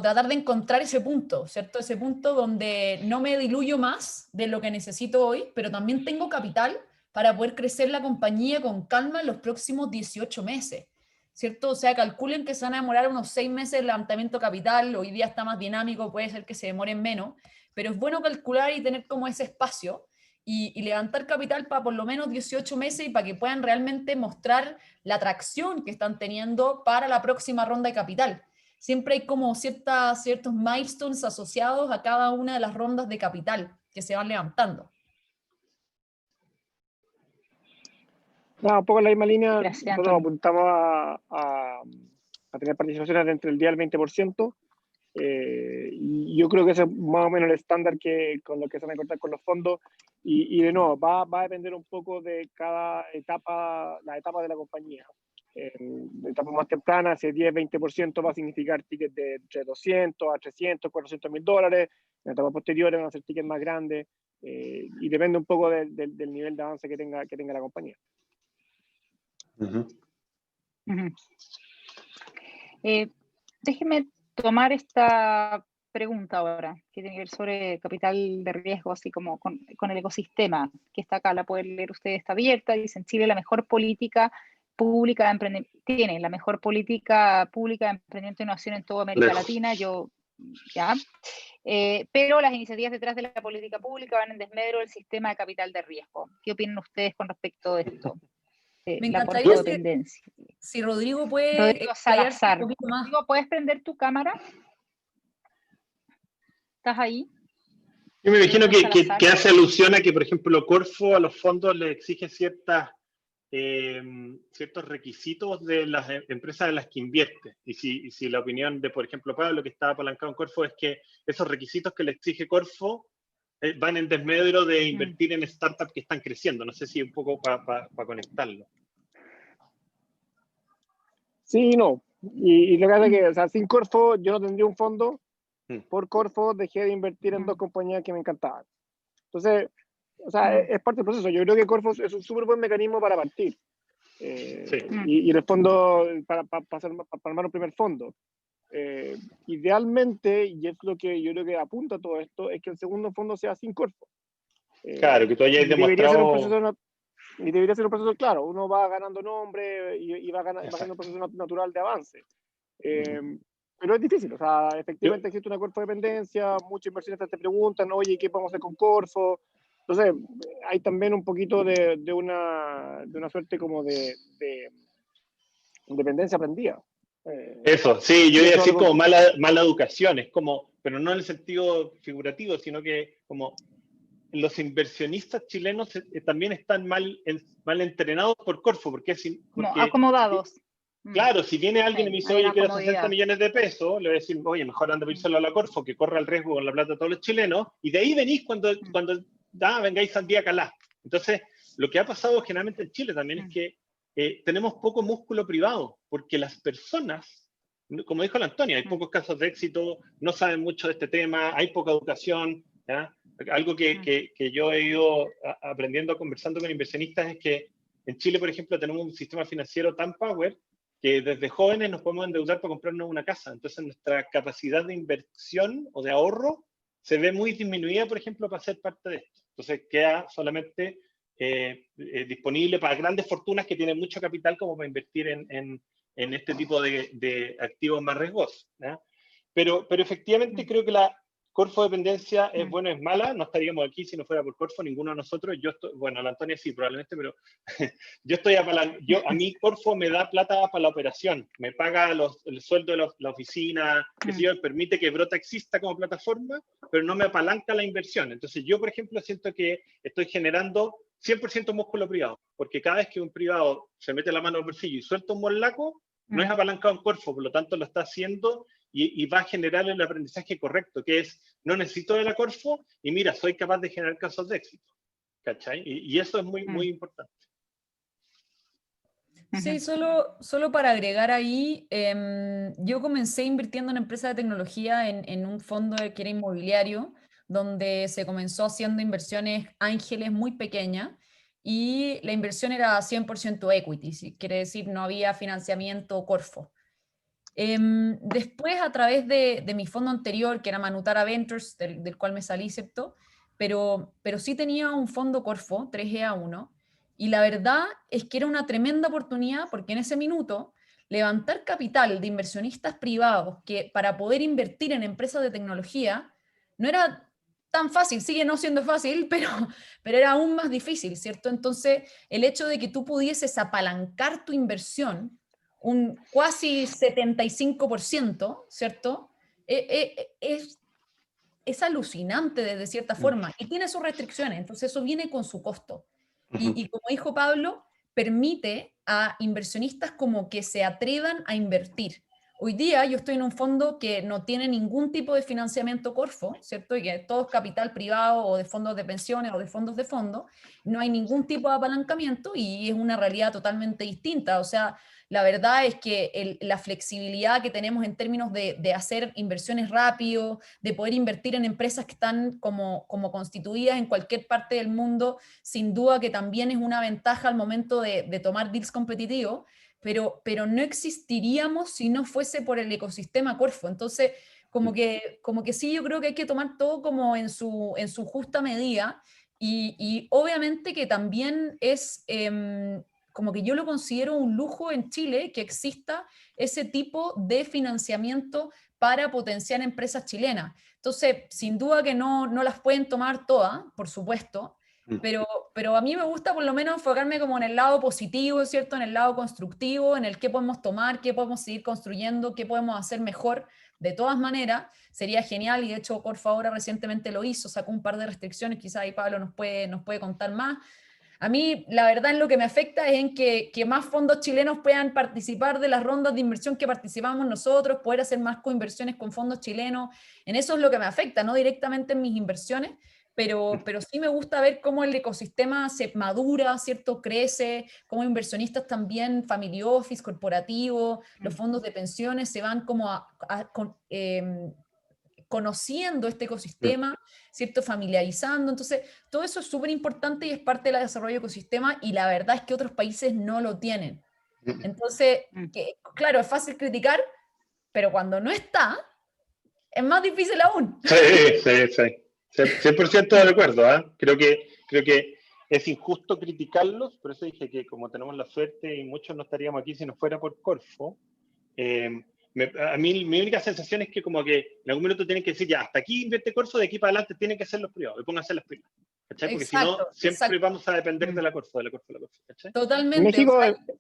tratar de encontrar ese punto, ¿cierto? Ese punto donde no me diluyo más de lo que necesito hoy, pero también tengo capital para poder crecer la compañía con calma en los próximos 18 meses. ¿Cierto? O sea, calculen que se van a demorar unos 6 meses el levantamiento capital, hoy día está más dinámico, puede ser que se demoren menos, pero es bueno calcular y tener como ese espacio y levantar capital para por lo menos 18 meses y para que puedan realmente mostrar la atracción que están teniendo para la próxima ronda de capital. Siempre hay como ciertos milestones asociados a cada una de las rondas de capital que se van levantando. No, un poco en la misma línea, Gracias, nosotros Antonio. apuntamos a tener participaciones de entre el 10 al 20%, y yo creo que ese es más o menos el estándar con lo que se van a encontrar con los fondos, y de nuevo, va a depender un poco de cada etapa, la etapa de la compañía. En etapas más tempranas, ese 10-20% va a significar tickets de entre 200 a 300, 400 mil dólares, en etapas posteriores van a ser tickets más grandes, y depende un poco del nivel de avance que tenga la compañía. Déjeme tomar esta pregunta ahora, que tiene que ver sobre capital de riesgo, así como con el ecosistema, que está acá, la pueden leer ustedes, está abierta, dice en Chile la mejor política pública de emprendimiento, tiene la mejor política pública de emprendimiento e innovación en toda América Latina, pero las iniciativas detrás de la política pública van en desmedro del sistema de capital de riesgo. ¿Qué opinan ustedes con respecto a esto? Me La encantaría portodependencia. si Rodrigo puede Rodrigo explayarse Salazar. un poquito más. Rodrigo, ¿puedes prender tu cámara? ¿Estás ahí? Yo me imagino Rodrigo Salazar. que hace alusión a que, por ejemplo, Corfo a los fondos le exige ciertos requisitos de las empresas en las que invierte. Y si la opinión de, por ejemplo, Pablo, que está apalancado en Corfo, es que esos requisitos que le exige Corfo van en desmedro de invertir en startups que están creciendo. No sé si un poco para conectarlo. Sí, no. Y lo que hace que, o sea, sin Corfo yo no tendría un fondo. Por Corfo dejé de invertir en dos compañías que me encantaban. Entonces, o sea, es parte del proceso. Yo creo que Corfo es un súper buen mecanismo para partir. Y en el fondo, para armar un primer fondo. Idealmente, y es lo que yo creo que apunta a todo esto, es que el segundo fondo sea sin Corfo. Claro, que tú hayas demostrado... Y debería ser un proceso, claro, uno va ganando nombre y va haciendo un proceso natural de avance. Pero es difícil, o sea, efectivamente existe una corfo-dependencia, muchos inversionistas te preguntan, oye, ¿qué podemos hacer con Corfo? Entonces, hay también un poquito de una suerte como de dependencia aprendida. Eso, sí, yo iba a decir como mala educación, es como, pero no en el sentido figurativo, sino que como los inversionistas chilenos también están mal entrenados por Corfo, porque acomodados. Claro, si viene alguien y me dice, oye, quiero 60 millones de pesos, le voy a decir, oye, mejor anda a pedírselo a la Corfo, que corra el riesgo con la plata de todos los chilenos, y de ahí venís cuando vengáis al día calá. Entonces, lo que ha pasado generalmente en Chile también es que tenemos poco músculo privado, porque las personas, como dijo la Antonia, hay pocos casos de éxito, no saben mucho de este tema, hay poca educación, ¿ya? Algo que yo he ido aprendiendo, conversando con inversionistas, es que en Chile, por ejemplo, tenemos un sistema financiero tan power que desde jóvenes nos podemos endeudar para comprarnos una casa. Entonces, nuestra capacidad de inversión o de ahorro se ve muy disminuida, por ejemplo, para ser parte de esto. Entonces, queda solamente disponible para grandes fortunas que tienen mucho capital como para invertir en este tipo de activos más riesgosos, ¿no? Pero efectivamente creo que la Corfo dependencia es buena o es mala. No estaríamos aquí si no fuera por Corfo, ninguno de nosotros. Bueno, la Antonia sí, probablemente, pero a mí Corfo me da plata para la operación, me paga el sueldo de la oficina, que sí, me permite que Brota exista como plataforma, pero no me apalanca la inversión. Entonces yo, por ejemplo, siento que estoy generando 100% músculo privado, porque cada vez que un privado se mete la mano al bolsillo y suelta un molaco, no es apalancado en Corfo, por lo tanto lo está haciendo y va a generar el aprendizaje correcto, que es, no necesito de la Corfo y mira, soy capaz de generar casos de éxito. ¿Cachai? Y eso es muy, muy importante. Sí, solo para agregar ahí, yo comencé invirtiendo en empresas de tecnología en un fondo que era inmobiliario, donde se comenzó haciendo inversiones ángeles muy pequeñas y la inversión era 100% equity, quiere decir no había financiamiento Corfo. Después, a través de mi fondo anterior, que era Manutara Ventures, del cual me salí, ¿cierto? Pero sí tenía un fondo Corfo, 3GA1, y la verdad es que era una tremenda oportunidad porque en ese minuto levantar capital de inversionistas privados que para poder invertir en empresas de tecnología no era tan fácil, sigue no siendo fácil, pero era aún más difícil, ¿cierto? Entonces, el hecho de que tú pudieses apalancar tu inversión un casi 75%, ¿cierto? Es alucinante desde cierta forma y tiene sus restricciones, entonces eso viene con su costo. Y como dijo Pablo, permite a inversionistas como que se atrevan a invertir. Hoy día yo estoy en un fondo que no tiene ningún tipo de financiamiento Corfo, ¿cierto? Y que todo es capital privado o de fondos de pensiones o de fondos de fondo. No hay ningún tipo de apalancamiento y es una realidad totalmente distinta. O sea, la verdad es que la flexibilidad que tenemos en términos de hacer inversiones rápido, de poder invertir en empresas que están como constituidas en cualquier parte del mundo, sin duda que también es una ventaja al momento de tomar deals competitivos, pero no existiríamos si no fuese por el ecosistema Corfo. Entonces, como que sí, yo creo que hay que tomar todo como en su justa medida y obviamente que también es como que yo lo considero un lujo en Chile que exista ese tipo de financiamiento para potenciar empresas chilenas. Entonces, sin duda que no las pueden tomar todas, por supuesto, pero a mí me gusta por lo menos enfocarme como en el lado positivo, ¿cierto? En el lado constructivo, en el qué podemos tomar, qué podemos seguir construyendo, qué podemos hacer mejor. De todas maneras, sería genial, y de hecho Corfo ahora recientemente lo hizo, sacó un par de restricciones, quizás ahí Pablo nos puede contar más. A mí, la verdad, en lo que me afecta es en que más fondos chilenos puedan participar de las rondas de inversión que participamos nosotros, poder hacer más coinversiones con fondos chilenos. En eso es lo que me afecta, no directamente en mis inversiones, pero sí me gusta ver cómo el ecosistema se madura, ¿cierto? Crece, cómo inversionistas también, family office, corporativo, los fondos de pensiones se van como conociendo este ecosistema, ¿cierto? Familiarizando. Entonces, todo eso es súper importante y es parte del desarrollo de ecosistema, y la verdad es que otros países no lo tienen. Entonces, claro, es fácil criticar, pero cuando no está, es más difícil aún. Sí, sí, sí. 100% de acuerdo, ¿eh? Creo que es injusto criticarlos, por eso dije que como tenemos la suerte y muchos no estaríamos aquí si no fuera por Corfo, a mí mi única sensación es que como que en algún momento tienen que decir, ya, hasta aquí invierte Corfo, de aquí para adelante tienen que ser los privados, y pónganse las pilas, ¿cachai? Porque si no, siempre vamos a depender de la Corfo, ¿cachai? Totalmente.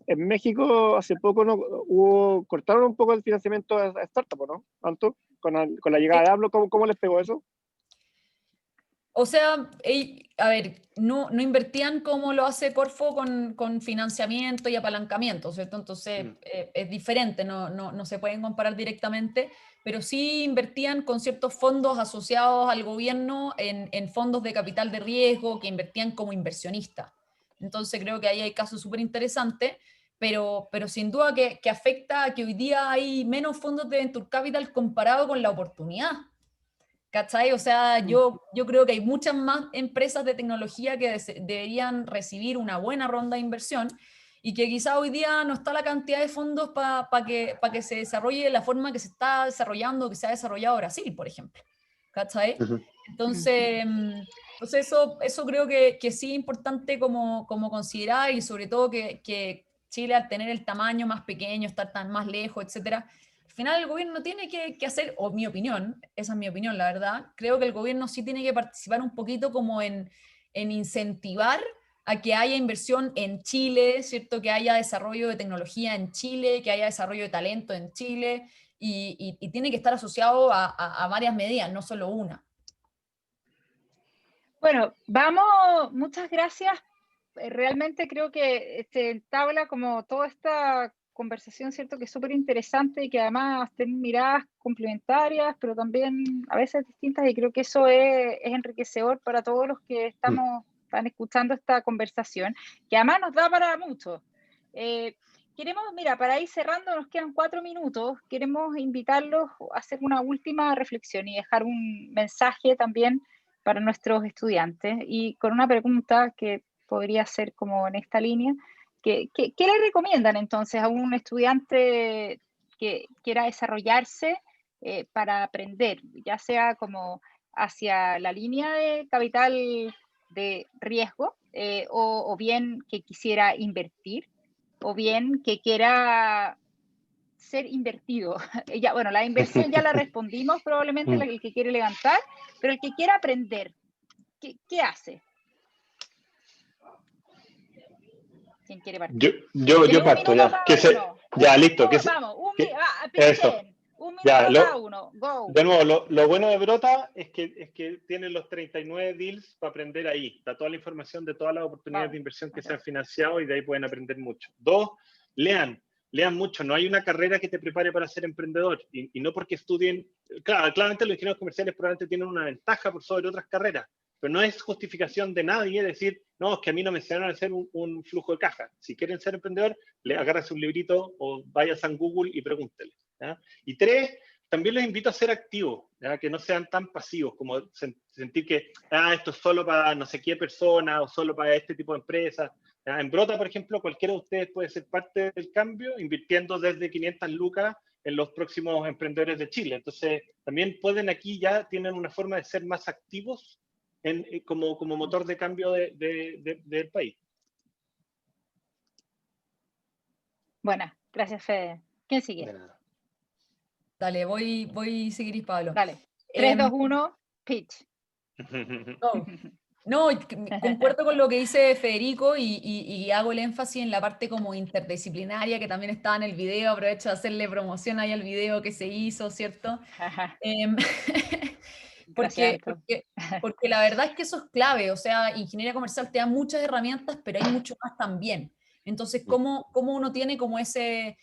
En México hace poco cortaron un poco el financiamiento a startups, ¿no? ¿Tanto? Con la llegada de Hablo, ¿cómo les pegó eso? O sea, a ver, no invertían como lo hace Corfo con financiamiento y apalancamiento, ¿cierto? Entonces es diferente, no se pueden comparar directamente, pero sí invertían con ciertos fondos asociados al gobierno en fondos de capital de riesgo que invertían como inversionistas. Entonces creo que ahí hay casos súper interesantes, pero sin duda que afecta a que hoy día hay menos fondos de Venture Capital comparado con la oportunidad. ¿Cachai? O sea, yo creo que hay muchas más empresas de tecnología que deberían recibir una buena ronda de inversión, y que quizá hoy día no está la cantidad de fondos para que se desarrolle de la forma que se está desarrollando, que se ha desarrollado Brasil, por ejemplo. ¿Cachai? Entonces, eso creo que sí es importante como considerar, y sobre todo que Chile, al tener el tamaño más pequeño, estar tan más lejos, etcétera, al final el gobierno tiene que hacer, o mi opinión, esa es mi opinión, la verdad, creo que el gobierno sí tiene que participar un poquito como en incentivar a que haya inversión en Chile, ¿cierto? Que haya desarrollo de tecnología en Chile, que haya desarrollo de talento en Chile, y tiene que estar asociado a varias medidas, no solo una. Bueno, muchas gracias. Realmente creo que entabla como toda esta conversación, ¿cierto? Que es súper interesante y que además tienen miradas complementarias, pero también a veces distintas, y creo que eso es enriquecedor para todos los que están escuchando esta conversación, que además nos da para mucho. Queremos, mira, para ir cerrando, nos quedan 4 minutos, queremos invitarlos a hacer una última reflexión y dejar un mensaje también para nuestros estudiantes, y con una pregunta que podría ser como en esta línea. ¿Qué le recomiendan entonces a un estudiante que quiera desarrollarse para aprender, ya sea como hacia la línea de capital de riesgo, o bien que quisiera invertir, o bien que quiera ser invertido? Ya, bueno, la inversión ya la respondimos, probablemente el que quiere levantar, pero el que quiera aprender, ¿qué hace? ¿Quién quiere partir? Yo parto, ya. Ya, listo. Vamos, eso. un minuto cada uno. Go. De nuevo, lo bueno de Brota es que tienen los 39 deals para aprender ahí. Está toda la información de todas las oportunidades de inversión que se han financiado, y de ahí pueden aprender mucho. 2, lean mucho. No hay una carrera que te prepare para ser emprendedor, y no porque estudien. Claramente los ingenieros comerciales probablemente tienen una ventaja por sobre otras carreras, pero no es justificación de nadie decir, no, es que a mí no me enseñaron a hacer un flujo de caja. Si quieren ser emprendedor, agárrense un librito o vayas a Google y pregúntenle. ¿Ya? Y 3, también les invito a ser activos, ¿ya? Que no sean tan pasivos, como sentir que esto es solo para no sé qué persona o solo para este tipo de empresas. ¿Ya? En Brota, por ejemplo, cualquiera de ustedes puede ser parte del cambio invirtiendo desde 500 lucas en los próximos emprendedores de Chile. Entonces, también tienen una forma de ser más activos como motor de cambio del país. Buena, gracias, Fede. ¿Quién sigue? De nada. Dale, voy si querés, Pablo. Dale. 3, 2, 1, pitch. No, no, concuerdo con lo que dice Federico y hago el énfasis en la parte como interdisciplinaria que también está en el video. Aprovecho de hacerle promoción ahí al video que se hizo, ¿cierto? Em, Gracias, porque, Anto. porque la verdad es que eso es clave. O sea, ingeniería comercial te da muchas herramientas, pero hay mucho más también. Entonces, ¿cómo uno tiene como ese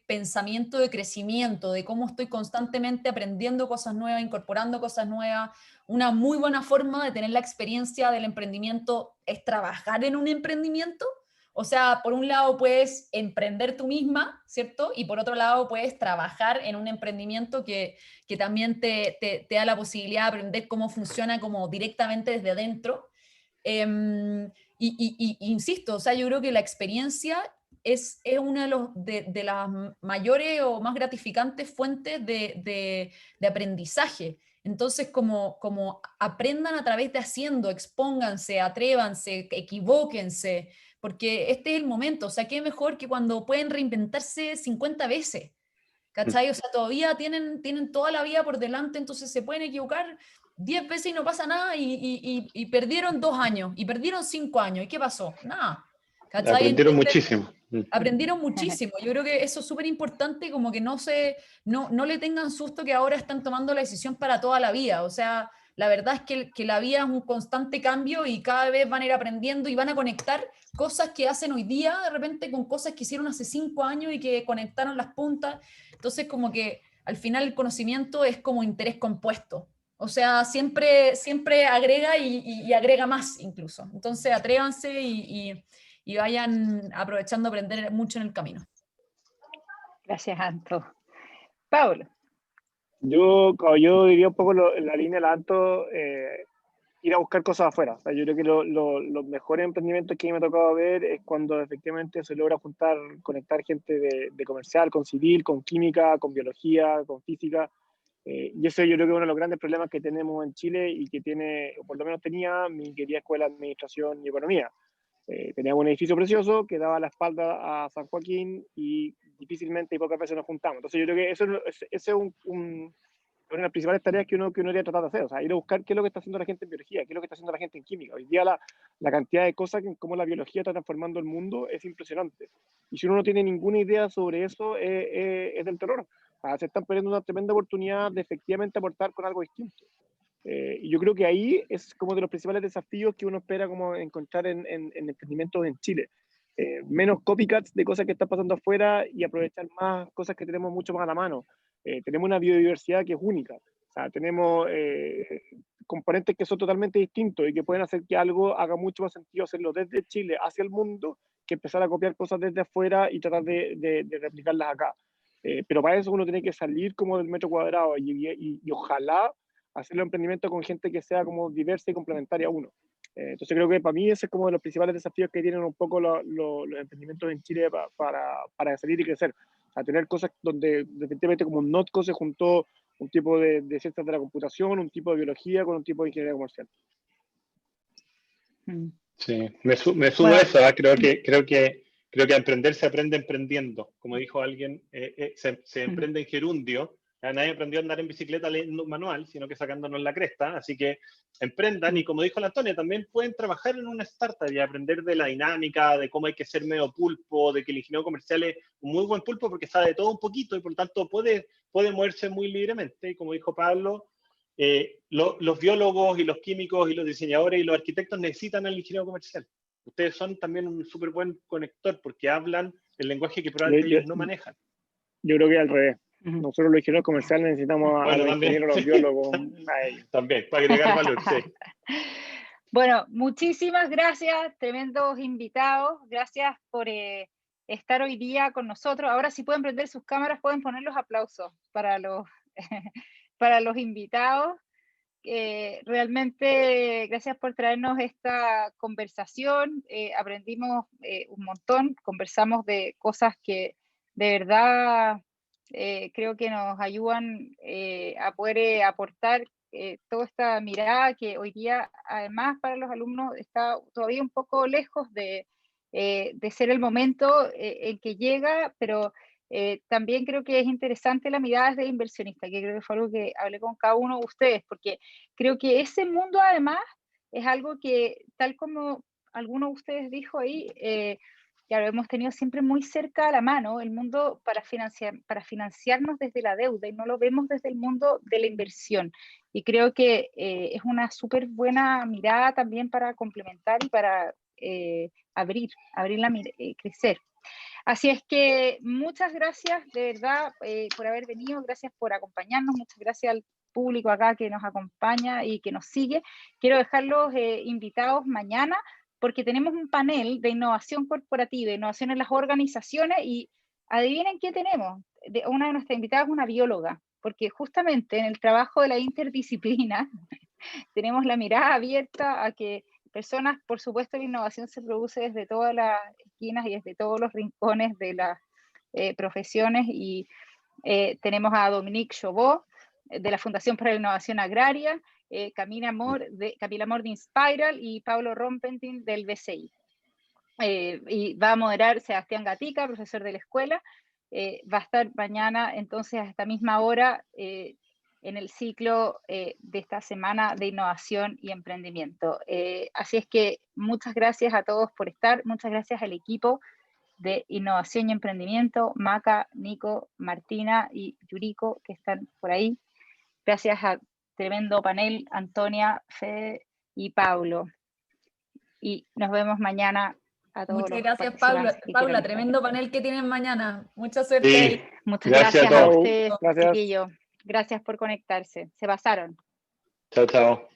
pensamiento de crecimiento, de cómo estoy constantemente aprendiendo cosas nuevas, incorporando cosas nuevas? Una muy buena forma de tener la experiencia del emprendimiento es trabajar en un emprendimiento. O sea, por un lado puedes emprender tú misma, ¿cierto? Y por otro lado puedes trabajar en un emprendimiento que también te da la posibilidad de aprender cómo funciona como directamente desde adentro. Insisto, o sea, yo creo que la experiencia es una de las mayores o más gratificantes fuentes de aprendizaje. Entonces, como aprendan a través de haciendo, expónganse, atrévanse, equivóquense, porque este es el momento. O sea, qué mejor que cuando pueden reinventarse 50 veces. ¿Cachai? O sea, todavía tienen toda la vida por delante, entonces se pueden equivocar 10 veces y no pasa nada, y perdieron 2 años, y perdieron 5 años, ¿y qué pasó? Nada. ¿Cachai? Aprendieron Entonces, muchísimo. aprendieron muchísimo. Yo creo que eso es súper importante, como que no le tengan susto que ahora están tomando la decisión para toda la vida. O sea, la verdad es que la vida es un constante cambio y cada vez van a ir aprendiendo y van a conectar cosas que hacen hoy día de repente con cosas que hicieron hace 5 años y que conectaron las puntas. Entonces, como que al final el conocimiento es como interés compuesto. O sea, siempre agrega y agrega más incluso. Entonces, atrévanse y vayan aprovechando a aprender mucho en el camino. Gracias, Anto. Pablo. Yo diría un poco en la línea de la Anto, ir a buscar cosas afuera. O sea, yo creo que los mejores emprendimientos que a mí me ha tocado ver es cuando efectivamente se logra conectar gente de comercial, con civil, con química, con biología, con física. Y eso yo creo que es uno de los grandes problemas que tenemos en Chile y que tiene, o por lo menos tenía, mi querida Escuela de Administración y Economía. Teníamos un edificio precioso que daba la espalda a San Joaquín y difícilmente y pocas veces nos juntamos. Entonces yo creo que ese es una de las principales tareas que uno debería tratar de hacer, o sea, ir a buscar qué es lo que está haciendo la gente en biología, qué es lo que está haciendo la gente en química. Hoy día la cantidad de cosas que cómo la biología está transformando el mundo es impresionante. Y si uno no tiene ninguna idea sobre eso, es del terror. O sea, se están perdiendo una tremenda oportunidad de efectivamente aportar con algo distinto. Y yo creo que ahí es como de los principales desafíos que uno espera como encontrar en emprendimientos en Chile. Menos copycats de cosas que están pasando afuera y aprovechar más cosas que tenemos mucho más a la mano. Tenemos una biodiversidad que es única. O sea, tenemos componentes que son totalmente distintos y que pueden hacer que algo haga mucho más sentido hacerlo desde Chile hacia el mundo que empezar a copiar cosas desde afuera y tratar de replicarlas acá. Pero para eso uno tiene que salir como del metro cuadrado y ojalá hacer los emprendimientos con gente que sea como diversa y complementaria a uno. Entonces creo que para mí ese es como de los principales desafíos que tienen un poco los emprendimientos en Chile para salir y crecer. A tener cosas donde definitivamente como un NOTCO se juntó un tipo de ciencias de la computación, un tipo de biología con un tipo de ingeniería comercial. Sí, me sumo a eso. Creo que a emprender se aprende emprendiendo. Como dijo alguien, se emprende en gerundio. Nadie aprendió a andar en bicicleta manual, sino que sacándonos la cresta. Así que emprendan y como dijo la Antonia, también pueden trabajar en una startup y aprender de la dinámica, de cómo hay que ser medio pulpo, de que el ingeniero comercial es un muy buen pulpo porque sabe de todo un poquito y por lo tanto puede moverse muy libremente. Y como dijo Pablo, los biólogos y los químicos y los diseñadores y los arquitectos necesitan al ingeniero comercial. Ustedes son también un súper buen conector porque hablan el lenguaje que probablemente ellos no manejan. Yo creo que al revés. Nosotros los ingenieros comerciales necesitamos a los ingenieros, los biólogos, a ellos. También, para agregar valor, sí. Bueno, muchísimas gracias, tremendos invitados. Gracias por estar hoy día con nosotros. Ahora si pueden prender sus cámaras, pueden poner los aplausos para los invitados. Realmente gracias por traernos esta conversación. Aprendimos un montón, conversamos de cosas que de verdad creo que nos ayudan a poder aportar toda esta mirada que hoy día además para los alumnos está todavía un poco lejos de de ser el momento en que llega, pero también creo que es interesante la mirada desde el inversionista, que creo que fue algo que hablé con cada uno de ustedes, porque creo que ese mundo además es algo que, tal como alguno de ustedes dijo ahí, ya lo hemos tenido siempre muy cerca a la mano, el mundo para financiarnos desde la deuda, y no lo vemos desde el mundo de la inversión. Y creo que es una súper buena mirada también para complementar y para abrir crecer. Así es que muchas gracias de verdad por haber venido, gracias por acompañarnos, muchas gracias al público acá que nos acompaña y que nos sigue. Quiero dejarlos invitados mañana porque tenemos un panel de innovación corporativa, innovación en las organizaciones, y adivinen qué tenemos. Una de nuestras invitadas es una bióloga, porque justamente en el trabajo de la interdisciplina tenemos la mirada abierta a que personas, por supuesto, la innovación se produce desde todas las esquinas y desde todos los rincones de las profesiones, y tenemos a Dominique Chaubot, de la Fundación para la Innovación Agraria, Camila Amor de Inspiral y Pablo Rompentin del BCI. Y va a moderar Sebastián Gatica, profesor de la escuela. Va a estar mañana entonces a esta misma hora en el ciclo de esta semana de innovación y emprendimiento. Así es que muchas gracias a todos por estar, muchas gracias al equipo de innovación y emprendimiento, Maca, Nico, Martina y Yuriko, que están por ahí. Gracias a tremendo panel, Antonia, Fede y Paulo. Y nos vemos mañana a todos. Muchas gracias, Paula, tremendo panel que tienen mañana. Mucha suerte. Sí. Muchas gracias a ustedes, Gracias. chiquillos. Gracias por conectarse. Se pasaron. Chao, chao.